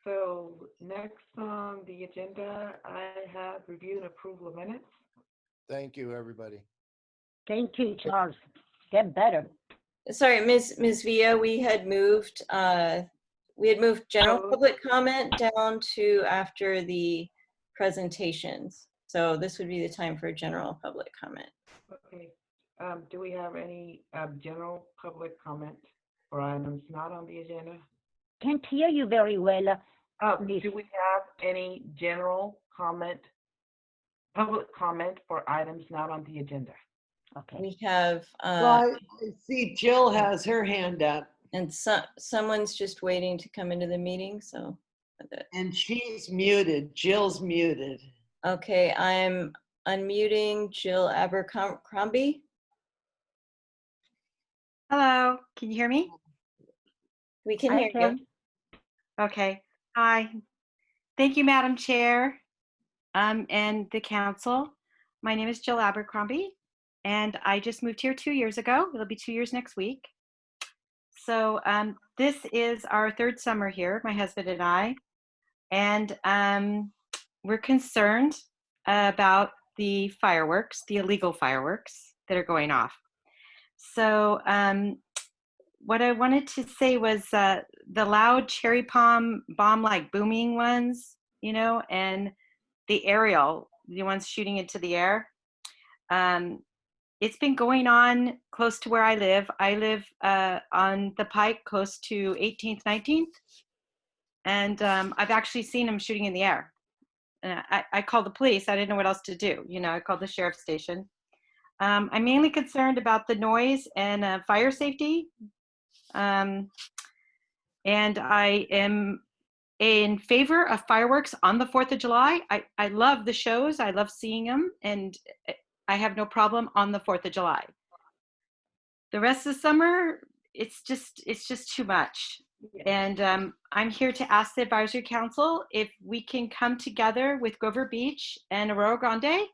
So next on the agenda, I have review and approval of minutes. Thank you, everybody. Thank you, Charles. Get better. Sorry, Ms. Villa, we had moved general public comment down to after the presentations. So this would be the time for general public comment. Okay. Do we have any general public comment for items not on the agenda? Can't hear you very well. Do we have any general comment, public comment for items not on the agenda? Okay. We have. Well, I see Jill has her hand up. And someone's just waiting to come into the meeting, so. And she's muted. Jill's muted. Okay, I'm unmuting Jill Abercrombie. Hello, can you hear me? We can hear you. Okay, hi. Thank you, Madam Chair, and the council. My name is Jill Abercrombie, and I just moved here 2 years ago. It'll be 2 years next week. So this is our third summer here, my husband and I, and we're concerned about the fireworks, the illegal fireworks that are going off. So what I wanted to say was the loud cherry bomb like booming ones, you know, and the aerial, the ones shooting into the air. It's been going on close to where I live. I live on the Pike, close to 18th, 19th. And I've actually seen them shooting in the air. I called the police. I didn't know what else to do. You know, I called the sheriff's station. I'm mainly concerned about the noise and fire safety. And I am in favor of fireworks on the 4th of July. I love the shows. I love seeing them. And I have no problem on the 4th of July. The rest of the summer, it's just too much. And I'm here to ask the advisory council if we can come together with Grover Beach and Aurora Grande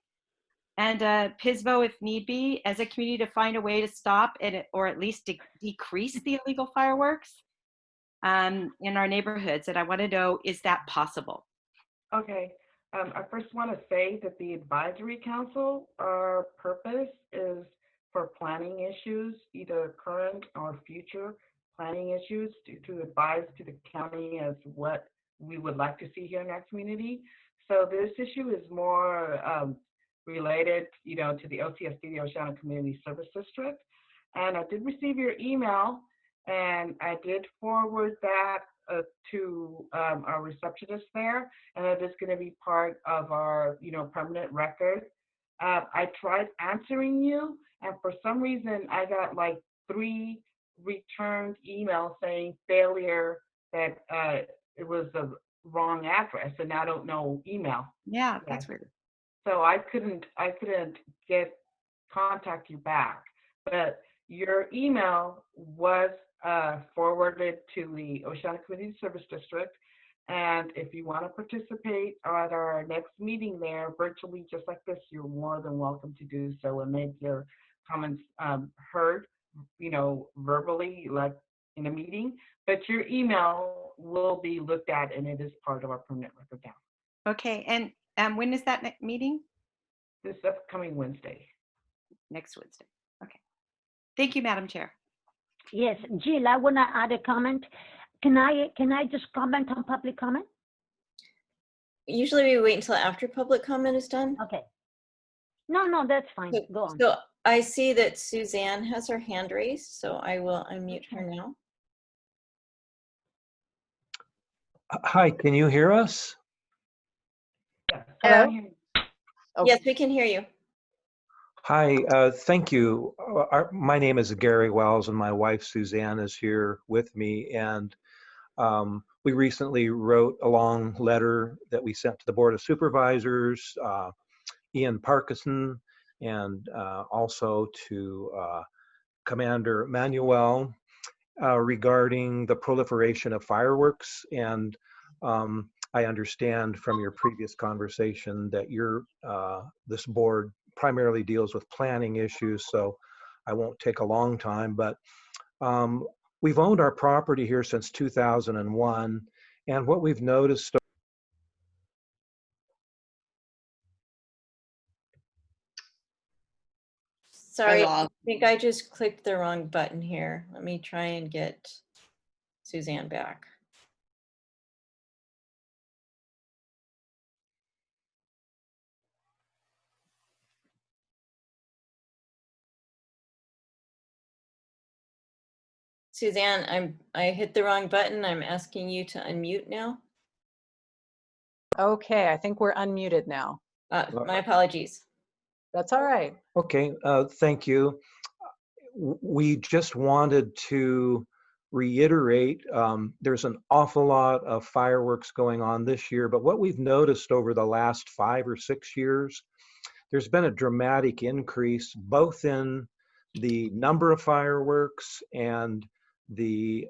and Pismo if need be as a community to find a way to stop it or at least decrease the illegal fireworks in our neighborhoods. And I want to know, is that possible? Okay. I first want to say that the advisory council, our purpose is for planning issues, either current or future planning issues to advise to the county as what we would like to see here in our community. So this issue is more related, you know, to the OCSD, the Oceano Community Service District. And I did receive your email, and I did forward that to our receptionist there, and it is going to be part of our, you know, permanent record. I tried answering you, and for some reason I got like 3 returned emails saying failure, that it was the wrong address, and I don't know email. Yeah, that's weird. So I couldn't contact you back, but your email was forwarded to the Oceano Community Service District. And if you want to participate at our next meeting there virtually, just like this, you're more than welcome to do so and make your comments heard, you know, verbally, like in a meeting. But your email will be looked at, and it is part of our permanent record now. Okay, and when is that meeting? This upcoming Wednesday. Next Wednesday. Okay. Thank you, Madam Chair. Yes, Jill, I want to add a comment. Can I just comment on public comment? Usually we wait until after public comment is done. Okay. No, that's fine. Go on. So I see that Suzanne has her hand raised, so I will unmute her now. Hi, can you hear us? Hello? Oh. Yes, we can hear you. Hi, thank you. My name is Gary Wells and my wife Suzanne is here with me. And we recently wrote a long letter that we sent to the Board of Supervisors, Ian Parkinson, and also to Commander Manuel regarding the proliferation of fireworks. And I understand from your previous conversation that this board primarily deals with planning issues, so I won't take a long time, but we've owned our property here since 2001, and what we've noticed. Sorry, I think I just clicked the wrong button here. Let me try and get Suzanne back. Suzanne, I hit the wrong button. I'm asking you to unmute now. Okay, I think we're unmuted now. My apologies. That's all right. Okay, thank you. We just wanted to reiterate, there's an awful lot of fireworks going on this year, but what we've noticed over the last 5 or 6 years, there's been a dramatic increase both in the number of fireworks and the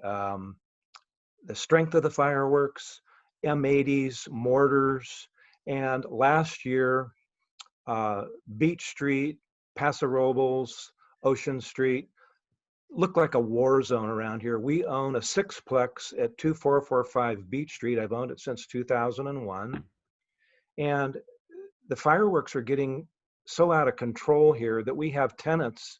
strength of the fireworks, M80s, mortars, and last year, Beach Street, Paso Robles, Ocean Street looked like a war zone around here. We own a sixplex at 2445 Beach Street. I've owned it since 2001. And the fireworks are getting so out of control here that we have tenants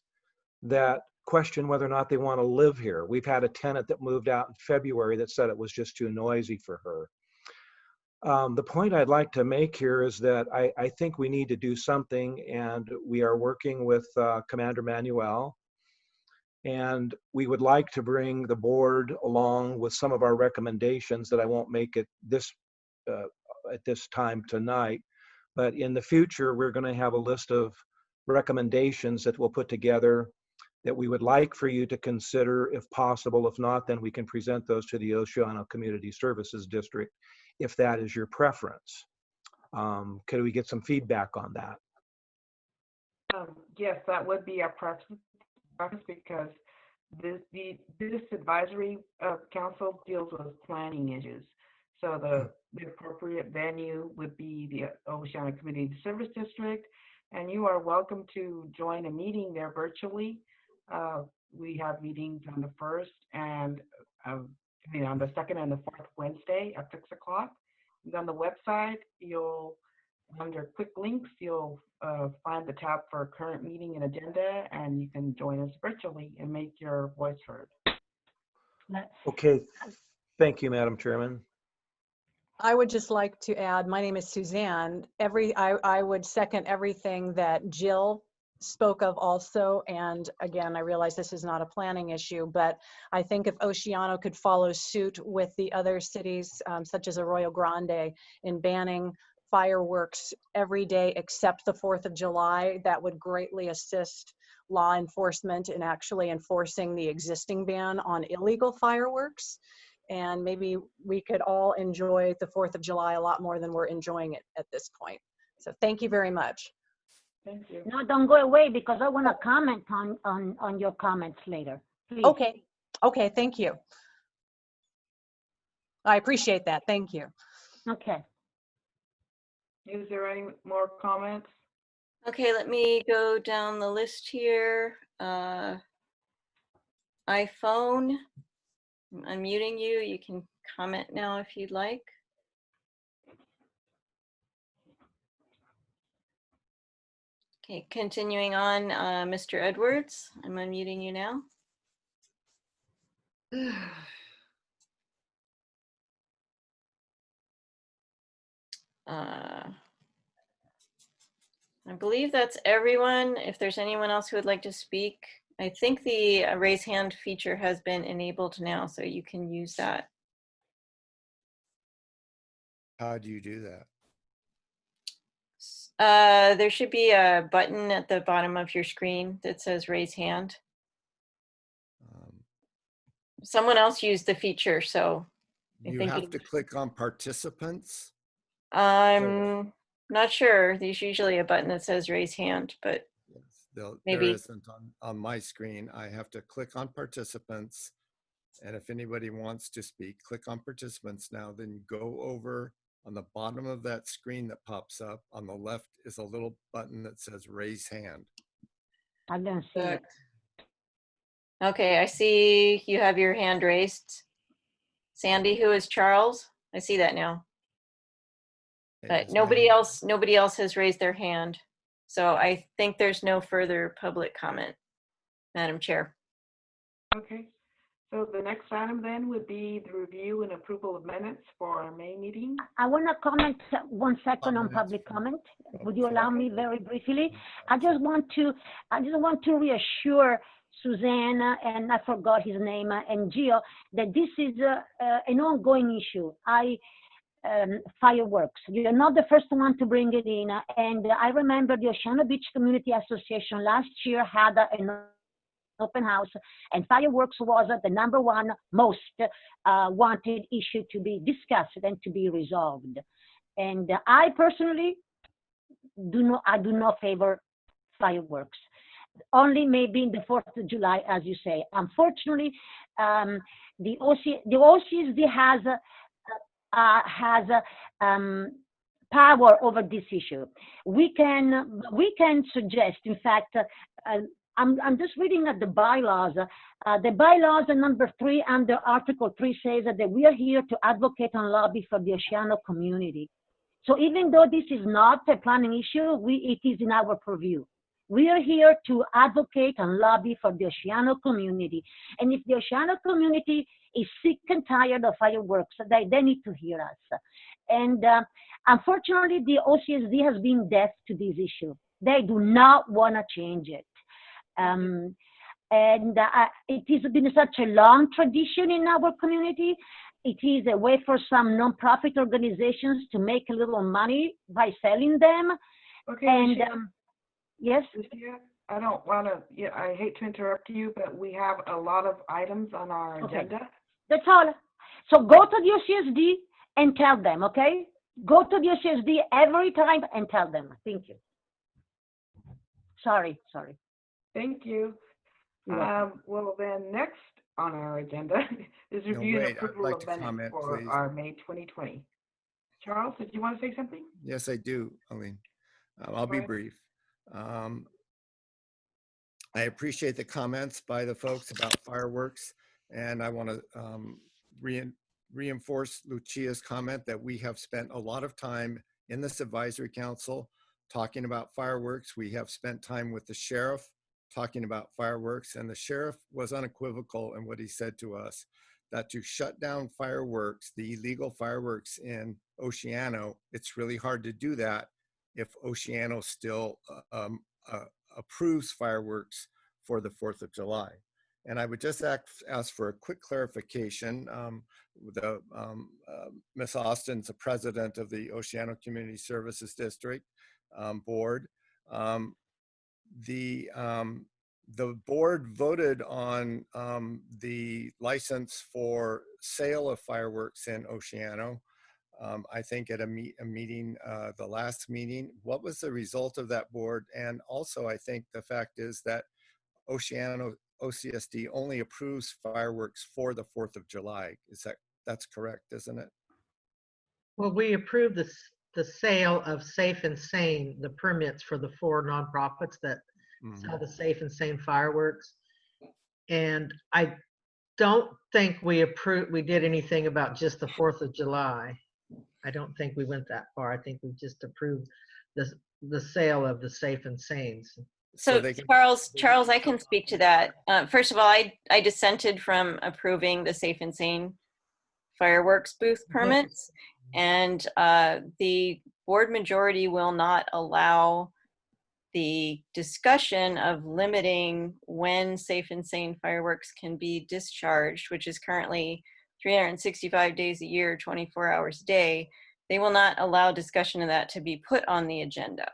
that question whether or not they want to live here. We've had a tenant that moved out in February that said it was just too noisy for her. The point I'd like to make here is that I think we need to do something, and we are working with Commander Manuel, and we would like to bring the board along with some of our recommendations that I won't make it at this time tonight, but in the future we're going to have a list of recommendations that we'll put together that we would like for you to consider if possible. If not, then we can present those to the Oceano Community Services District if that is your preference. Could we get some feedback on that? Yes, that would be our preference because this advisory council deals with planning issues. So the appropriate venue would be the Oceano Community Service District, and you are welcome to join a meeting there virtually. We have meetings on the 1st and on the 2nd and the 4th Wednesday at 6 o'clock. And on the website, under quick links, you'll find the tab for current meeting and agenda, and you can join us virtually and make your voice heard. Okay, thank you, Madam Chairman. I would just like to add, my name is Suzanne. I would second everything that Jill spoke of also. And again, I realize this is not a planning issue, but I think if Oceano could follow suit with the other cities, such as Arroyo Grande, in banning fireworks every day except the 4th of July, that would greatly assist law enforcement in actually enforcing the existing ban on illegal fireworks. And maybe we could all enjoy the 4th of July a lot more than we're enjoying it at this point. So thank you very much. Thank you. No, don't go away because I want to comment on your comments later. Please. Okay. Okay, thank you. I appreciate that. Thank you. Okay. Is there any more comments? Okay, let me go down the list here. iPhone, I'm unmuting you. You can comment now if you'd like. Okay, continuing on, Mr. Edwards, I'm unmuting you now. I believe that's everyone. If there's anyone else who would like to speak, I think the raise hand feature has been enabled now, so you can use that. How do you do that? There should be a button at the bottom of your screen that says raise hand. Someone else used the feature, so I You think have to click on participants. I'm not sure. There's usually a button that says raise hand, but There maybe. isn't on my screen. I have to click on participants. And if anybody wants to speak, click on participants now, then go over on the bottom of that screen that pops up. On the left is a little button that says raise hand. I don't see it. Okay, I see you have your hand raised. Sandy, who is Charles? I see that now. But nobody else has raised their hand. So I think there's no further public comment, Madam Chair. Okay, so the next item then would be the review and approval of minutes for our May meeting. I want to comment 1 second on public comment. Would you allow me very briefly? I just want to reassure Susanna, and I forgot his name, and Gio, that this is an ongoing issue. Fireworks. You're not the first one to bring it in. And I remember the Oceano Beach Community Association last year had an open house, and fireworks was the #1 most wanted issue to be discussed and to be resolved. And I personally do not favor fireworks. Only maybe in the 4th of July, as you say. Unfortunately, the OCSD has power over this issue. We can suggest, in fact, I'm just reading at the bylaws. The bylaws number 3 under Article 3 says that we are here to advocate and lobby for the Oceano community. So even though this is not a planning issue, it is in our purview. We are here to advocate and lobby for the Oceano community. And if the Oceano community is sick and tired of fireworks, they need to hear us. And unfortunately, the OCSD has been deaf to this issue. They do not want to change it. It has been such a long tradition in our community. It is a way for some nonprofit organizations to make a little money by selling them. Okay, and yes. Lucia, I don't want to. Yeah, I hate to interrupt you, but we have a lot of items on our agenda. That's all. So go to the OCSD and tell them. Okay, go to the OCSD every time and tell them. Thank you. Sorry. Thank you. Well, then next on our agenda is review and approval of minutes for our May 2020. Charles, did you want to say something? Yes, I do, Aline. I'll be brief. I appreciate the comments by the folks about fireworks, and I want to reinforce Lucia's comment that we have spent a lot of time in this advisory council talking about fireworks. We have spent time with the sheriff talking about fireworks, and the sheriff was unequivocal in what he said to us, that to shut down fireworks, the illegal fireworks in Oceano, it's really hard to do that if Oceano still approves fireworks for the 4th of July. And I would just ask for a quick clarification. Ms. Austin's the president of the Oceano Community Services District board. The board voted on the license for sale of fireworks in Oceano. I think at a meeting, the last meeting. What was the result of that board? And also, I think the fact is that Oceano OCSD only approves fireworks for the 4th of July. That's correct, isn't it? Well, we approved the sale of Safe and Sane, the permits for the 4 nonprofits that sell the Safe and Sane fireworks. And I don't think we did anything about just the 4th of July. I don't think we went that far. I think we just approved the sale of the Safe and Sanes. So they can- Charles, I can speak to that. First of all, I dissented from approving the Safe and Sane fireworks booth permits, and the board majority will not allow the discussion of limiting when Safe and Sane fireworks can be discharged, which is currently 365 days a year, 24 hours a day. They will not allow discussion of that to be put on the agenda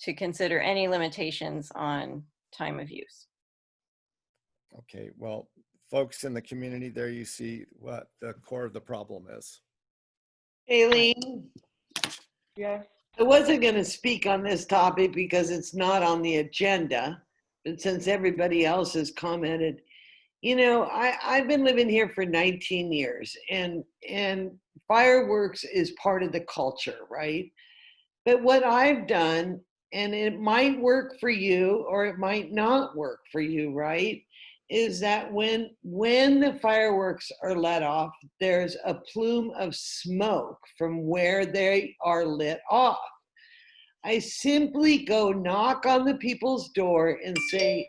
to consider any limitations on time of use. Okay, well, folks in the community, there you see what the core of the problem is. Aileen, Yes. I wasn't going to speak on this topic because it's not on the agenda, but since everybody else has commented, you know, I've been living here for 19 years, and fireworks is part of the culture, right? But what I've done, and it might work for you or it might not work for you, right, is that when the fireworks are let off, there's a plume of smoke from where they are lit off. I simply go knock on the people's door and say,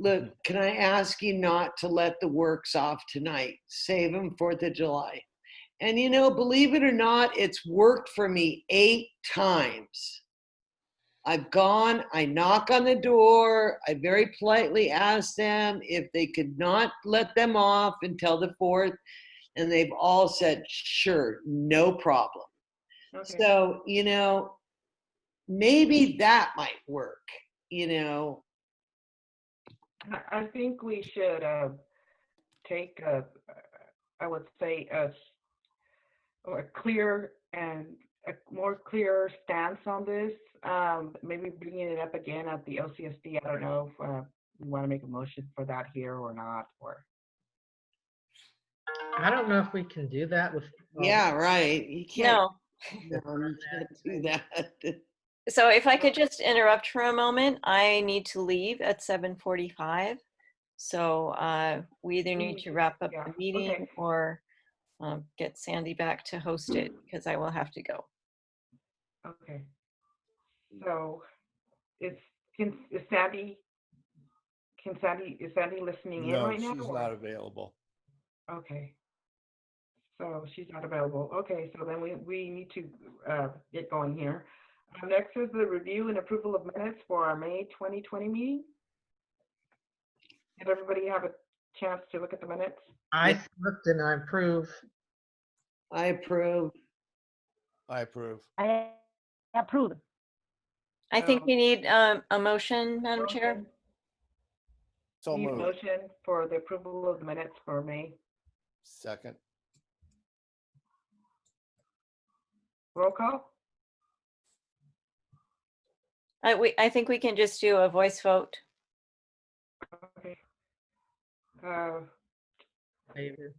look, can I ask you not to let the works off tonight? Save them 4th of July. And you know, believe it or not, it's worked for me 8 times. I've gone, I knock on the door, I very politely ask them if they could not let them off until the 4th, and they've all said, sure, no problem. Okay. So, you know, maybe that might work, you know. I think we should take I would say a clear and a more clear stance on this. Maybe bringing it up again at the OCSD. I don't know if we want to make a motion for that here or not. Or I don't know if we can do that with. Yeah, right. You can't. No. No, you can't do that. So if I could just interrupt for a moment, I need to leave at 7:45. So we either need to wrap up the meeting okay. or get Sandy back to host it because I will have to go. Okay. So is Sandy listening in No, right now? she's or- not available. Okay. So she's not available. Okay, so then we need to get going here. Next is the review and approval of minutes for our May 2020 meeting. Did everybody have a chance to look at the minutes? I looked and I approve. I approve. I approve. I approve. I think we need a motion, Madam Chair. So Need a moved. motion for the approval of the minutes for May. Second. Roll call? I think we can just do a voice vote. Okay. Favor.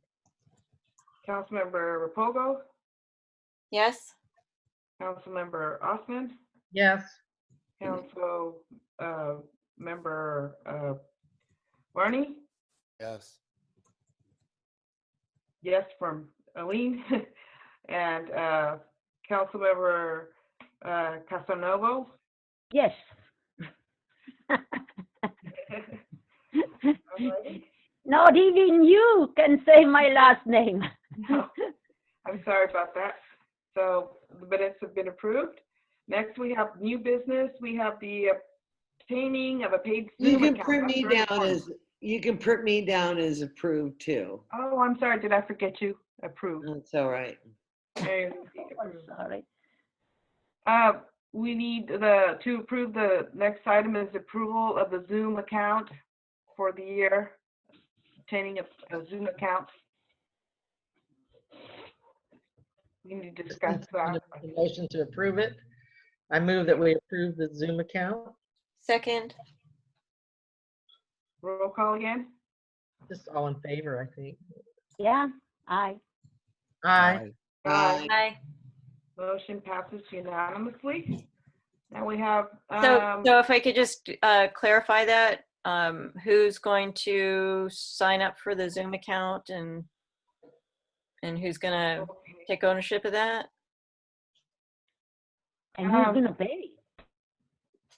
Councilmember Rapogo, Yes? Councilmember Osman, Yes. Council member Barney, Yes. yes from Aline, and Councilmember Casanovo. Yes. Alrighty. Not even you can say my last name. No, I'm sorry about that. So the minutes have been approved. Next, we have new business. We have the obtaining of a paid You Zoom can account. put That's me very down important. as, you can put me down as approved too. Oh, I'm sorry. Did I forget you? Approved. That's all right. And, Sorry. we need to approve the next item is approval of the Zoom account for the year, obtaining a Zoom account. We need to discuss that. The motion to approve it. I move that we approve the Zoom account. Second? Roll call again? Just all in favor, I think. Yeah, aye. Aye. Aye. Aye. Motion passes unanimously. Now we have, So if I could just clarify that, who's going to sign up for the Zoom account and who's gonna take ownership of that? And who's gonna pay?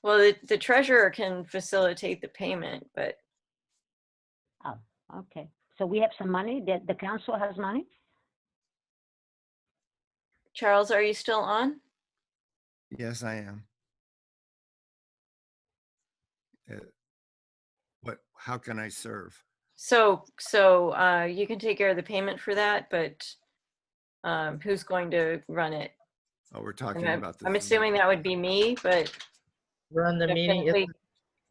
Well, the treasurer can facilitate the payment, but Oh, okay. So we have some money, the council has money? Charles, are you still on? Yes, I am. How can I serve? So you can take care of the payment for that, but who's going to run it? Oh, we're And talking about I'm this. assuming that would be me, but Run the meeting. definitely,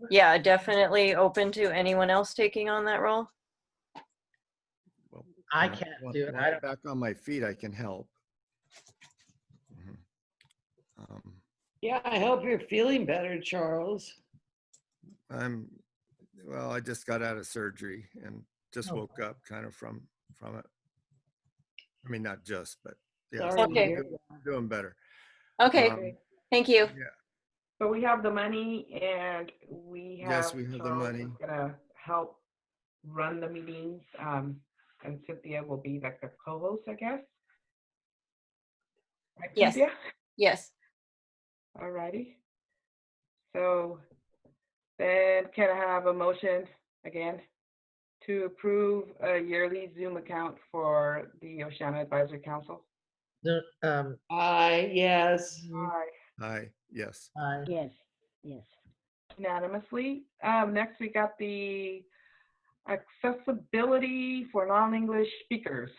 yeah, definitely open to anyone else taking on that role. Well, I when can't when- do it. when I I'm don't. back on my feet, I can help. Mhm. Yeah, I hope you're feeling better, Charles. Well, I just got out of surgery and just Oh. woke up kind of from it. I mean, not just, but yeah, Sorry so to Okay. hear I'm doing better. Okay, thank you. Yeah, So we have the money and we Yes, have we have the Charles money. who's gonna help run the meetings. And Cynthia will be like the co-host, I guess. Right, Yes. Cynthia? Yes. All righty. So then can I have a motion again to approve a yearly Zoom account for the Oceano Advisory Council? Aye, yes. Aye. Hi, yes. Yes, yes. Unanimously. Next we got the accessibility for non-English speakers.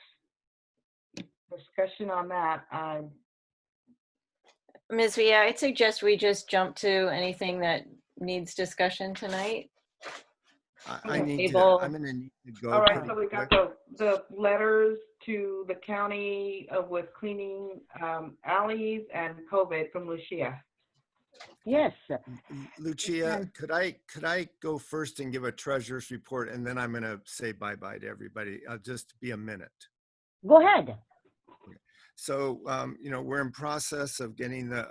Discussion on that. Ms. Via, I'd suggest we just jump to anything that needs discussion tonight. I'm Table. gonna need to go. All right, pretty so we got quick. the letters to the county with cleaning alleys and COVID from Lucia. Yes. Lucia, could I go first and give a treasurer's report, and then I'm gonna say bye-bye to everybody. I'll just be a minute. Go ahead. So, we're in process of getting the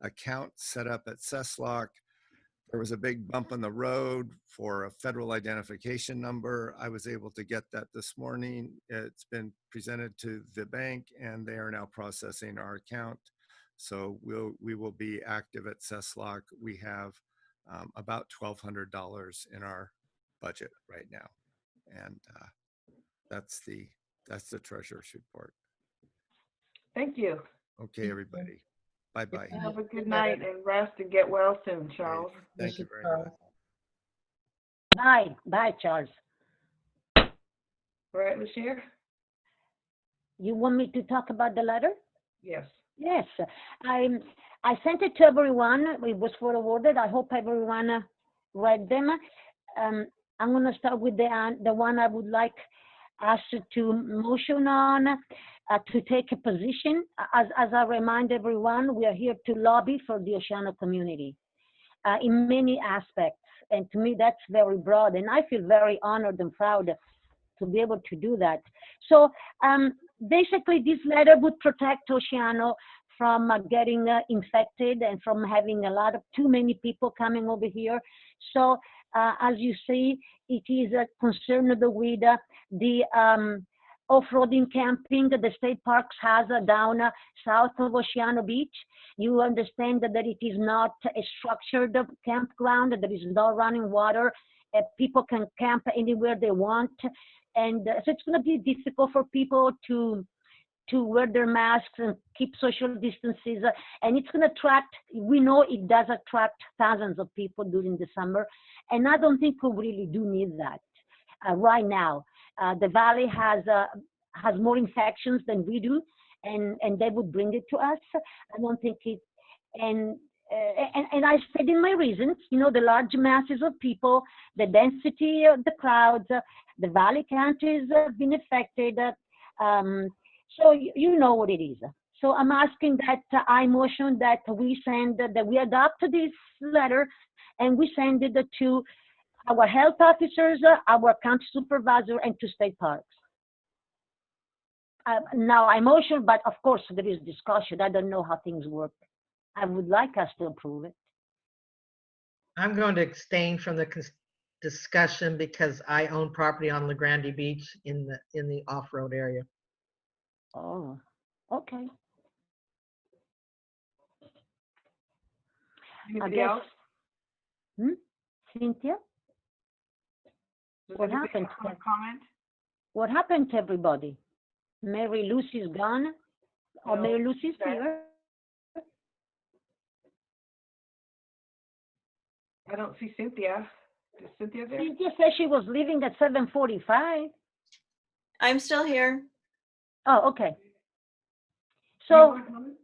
account set up at CESLOC. There was a big bump in the road for a federal identification number. I was able to get that this morning. It's been presented to the bank, and they are now processing our account. So we will be active at CESLOC. We have about $1,200 in our budget right now, and that's the treasurer's report. Thank you. Okay, everybody. Bye-bye. Have a good night and rest and get well soon, Charles. Thank you very much. Bye. Bye, Charles. All right, Lucia? You want me to talk about the letter? Yes. Yes. I sent it to everyone. It was forwarded. I hope everyone read them. I'm going to start with the one I would like us to motion on, to take a position. As I remind everyone, we are here to lobby for the Oceano community in many aspects. And to me, that's very broad. And I feel very honored and proud to be able to do that. So basically, this letter would protect Oceano from getting infected and from having too many people coming over here. So as you see, it is concerned with the off-roading camping that the state parks has down south of Oceano Beach. You understand that it is not a structured campground, that there is no running water. People can camp anywhere they want. And so it's going to be difficult for people to wear their masks and keep social distances. And it's going to attract, we know it does attract thousands of people during the summer. And I don't think we really do need that right now. The valley has more infections than we do, and they would bring it to us. I don't think it, and I said in my reasons, the large masses of people, the density of the crowds, the valley counties have been affected. So you know what it is. So I'm asking that I motion that we adopt this letter and we send it to our health officers, our county supervisor, and to state parks. Now I motion, but of course there is discussion. I don't know how things work. I would like us to approve it. I'm going to abstain from the discussion because I own property on La Grande Beach in the off-road area. Oh, okay. Anybody guess. else? Cynthia? Does What anybody happened? else want to comment? What happened to everybody? Mary Lucy's gone? Or No, Mary Lucy's okay. here? I don't see Cynthia. Is Cynthia there? Cynthia said she was leaving at 7:45. I'm still here. Oh, okay. Do you So, want to comment?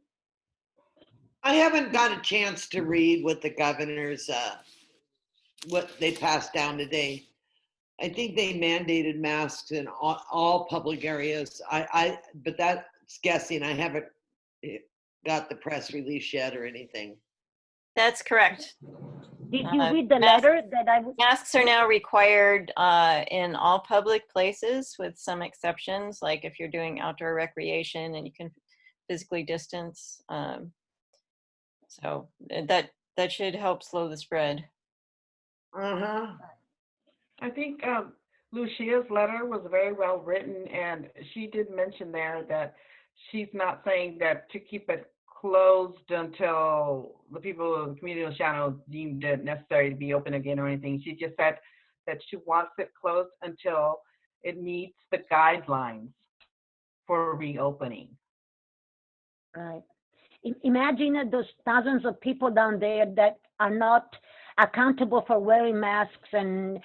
I haven't got a chance to read what the governor's, what they passed down today. I think they mandated masks in all public areas. But that's guessing. I haven't got the press release yet or anything. That's correct. did you read the letter that I was? Masks are now required in all public places with some exceptions, like if you're doing outdoor recreation and you can physically distance. So that should help slow the spread. Uh-huh. I think Lucia's letter was very well written, and she did mention there that she's not saying that to keep it closed until the people of the community of Oceano deemed it necessary to be open again or anything. She just said that she wants it closed until it meets the guidelines for reopening. Right. Imagine those thousands of people down there that are not accountable for wearing masks and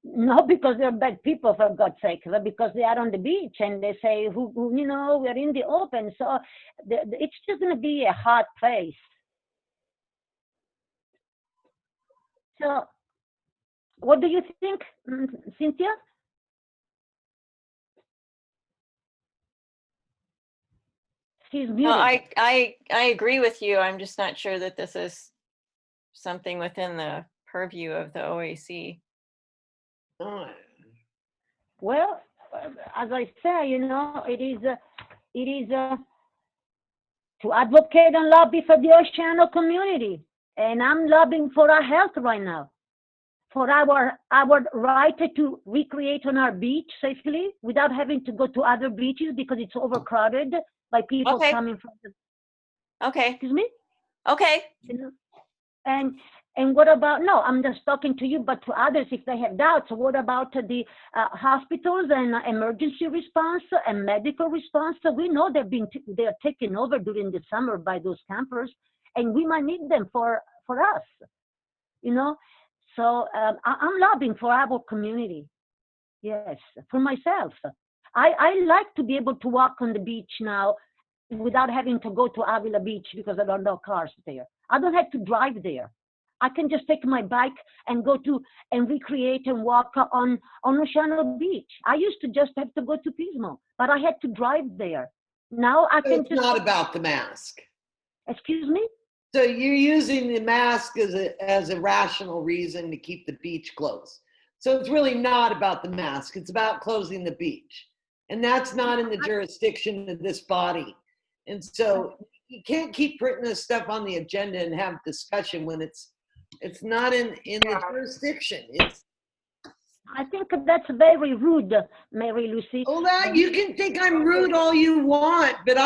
not because they're bad people, for God's sake, but because they are on the beach and they say, we're in the open. So it's just going to be a hard place. So what do you think, Cynthia? She's muted. No, I agree with you. I'm just not sure that this is something within the purview of the OAC. Well, as I say, it is to advocate and lobby for the Oceano community, and I'm lobbying for our health right now, for our right to recreate on our beach safely without having to go to other beaches because it's overcrowded by people coming from the. Okay. Excuse me. Okay. And what about, no, I'm just talking to you, but to others if they have doubts, what about the hospitals and emergency response and medical response? So we know they're taken over during the summer by those campers, and we might need them for us, So I'm lobbying for our community. Yes, for myself. I like to be able to walk on the beach now without having to go to Avila Beach because there are no cars there. I don't have to drive there. I can just take my bike and go to and recreate and walk on Oceano Beach. I used to just have to go to Pismo, but I had to drive there. Now I can It's not about the mask. Excuse me? So you're using the mask as a rational reason to keep the beach closed. So it's really not about the mask. It's about closing the beach. And that's not in the jurisdiction of this body. And so you can't keep putting this stuff on the agenda and have discussion when it's not in the jurisdiction. I think that's very rude, Mary Lucy. Oh, you can think I'm rude all you want, but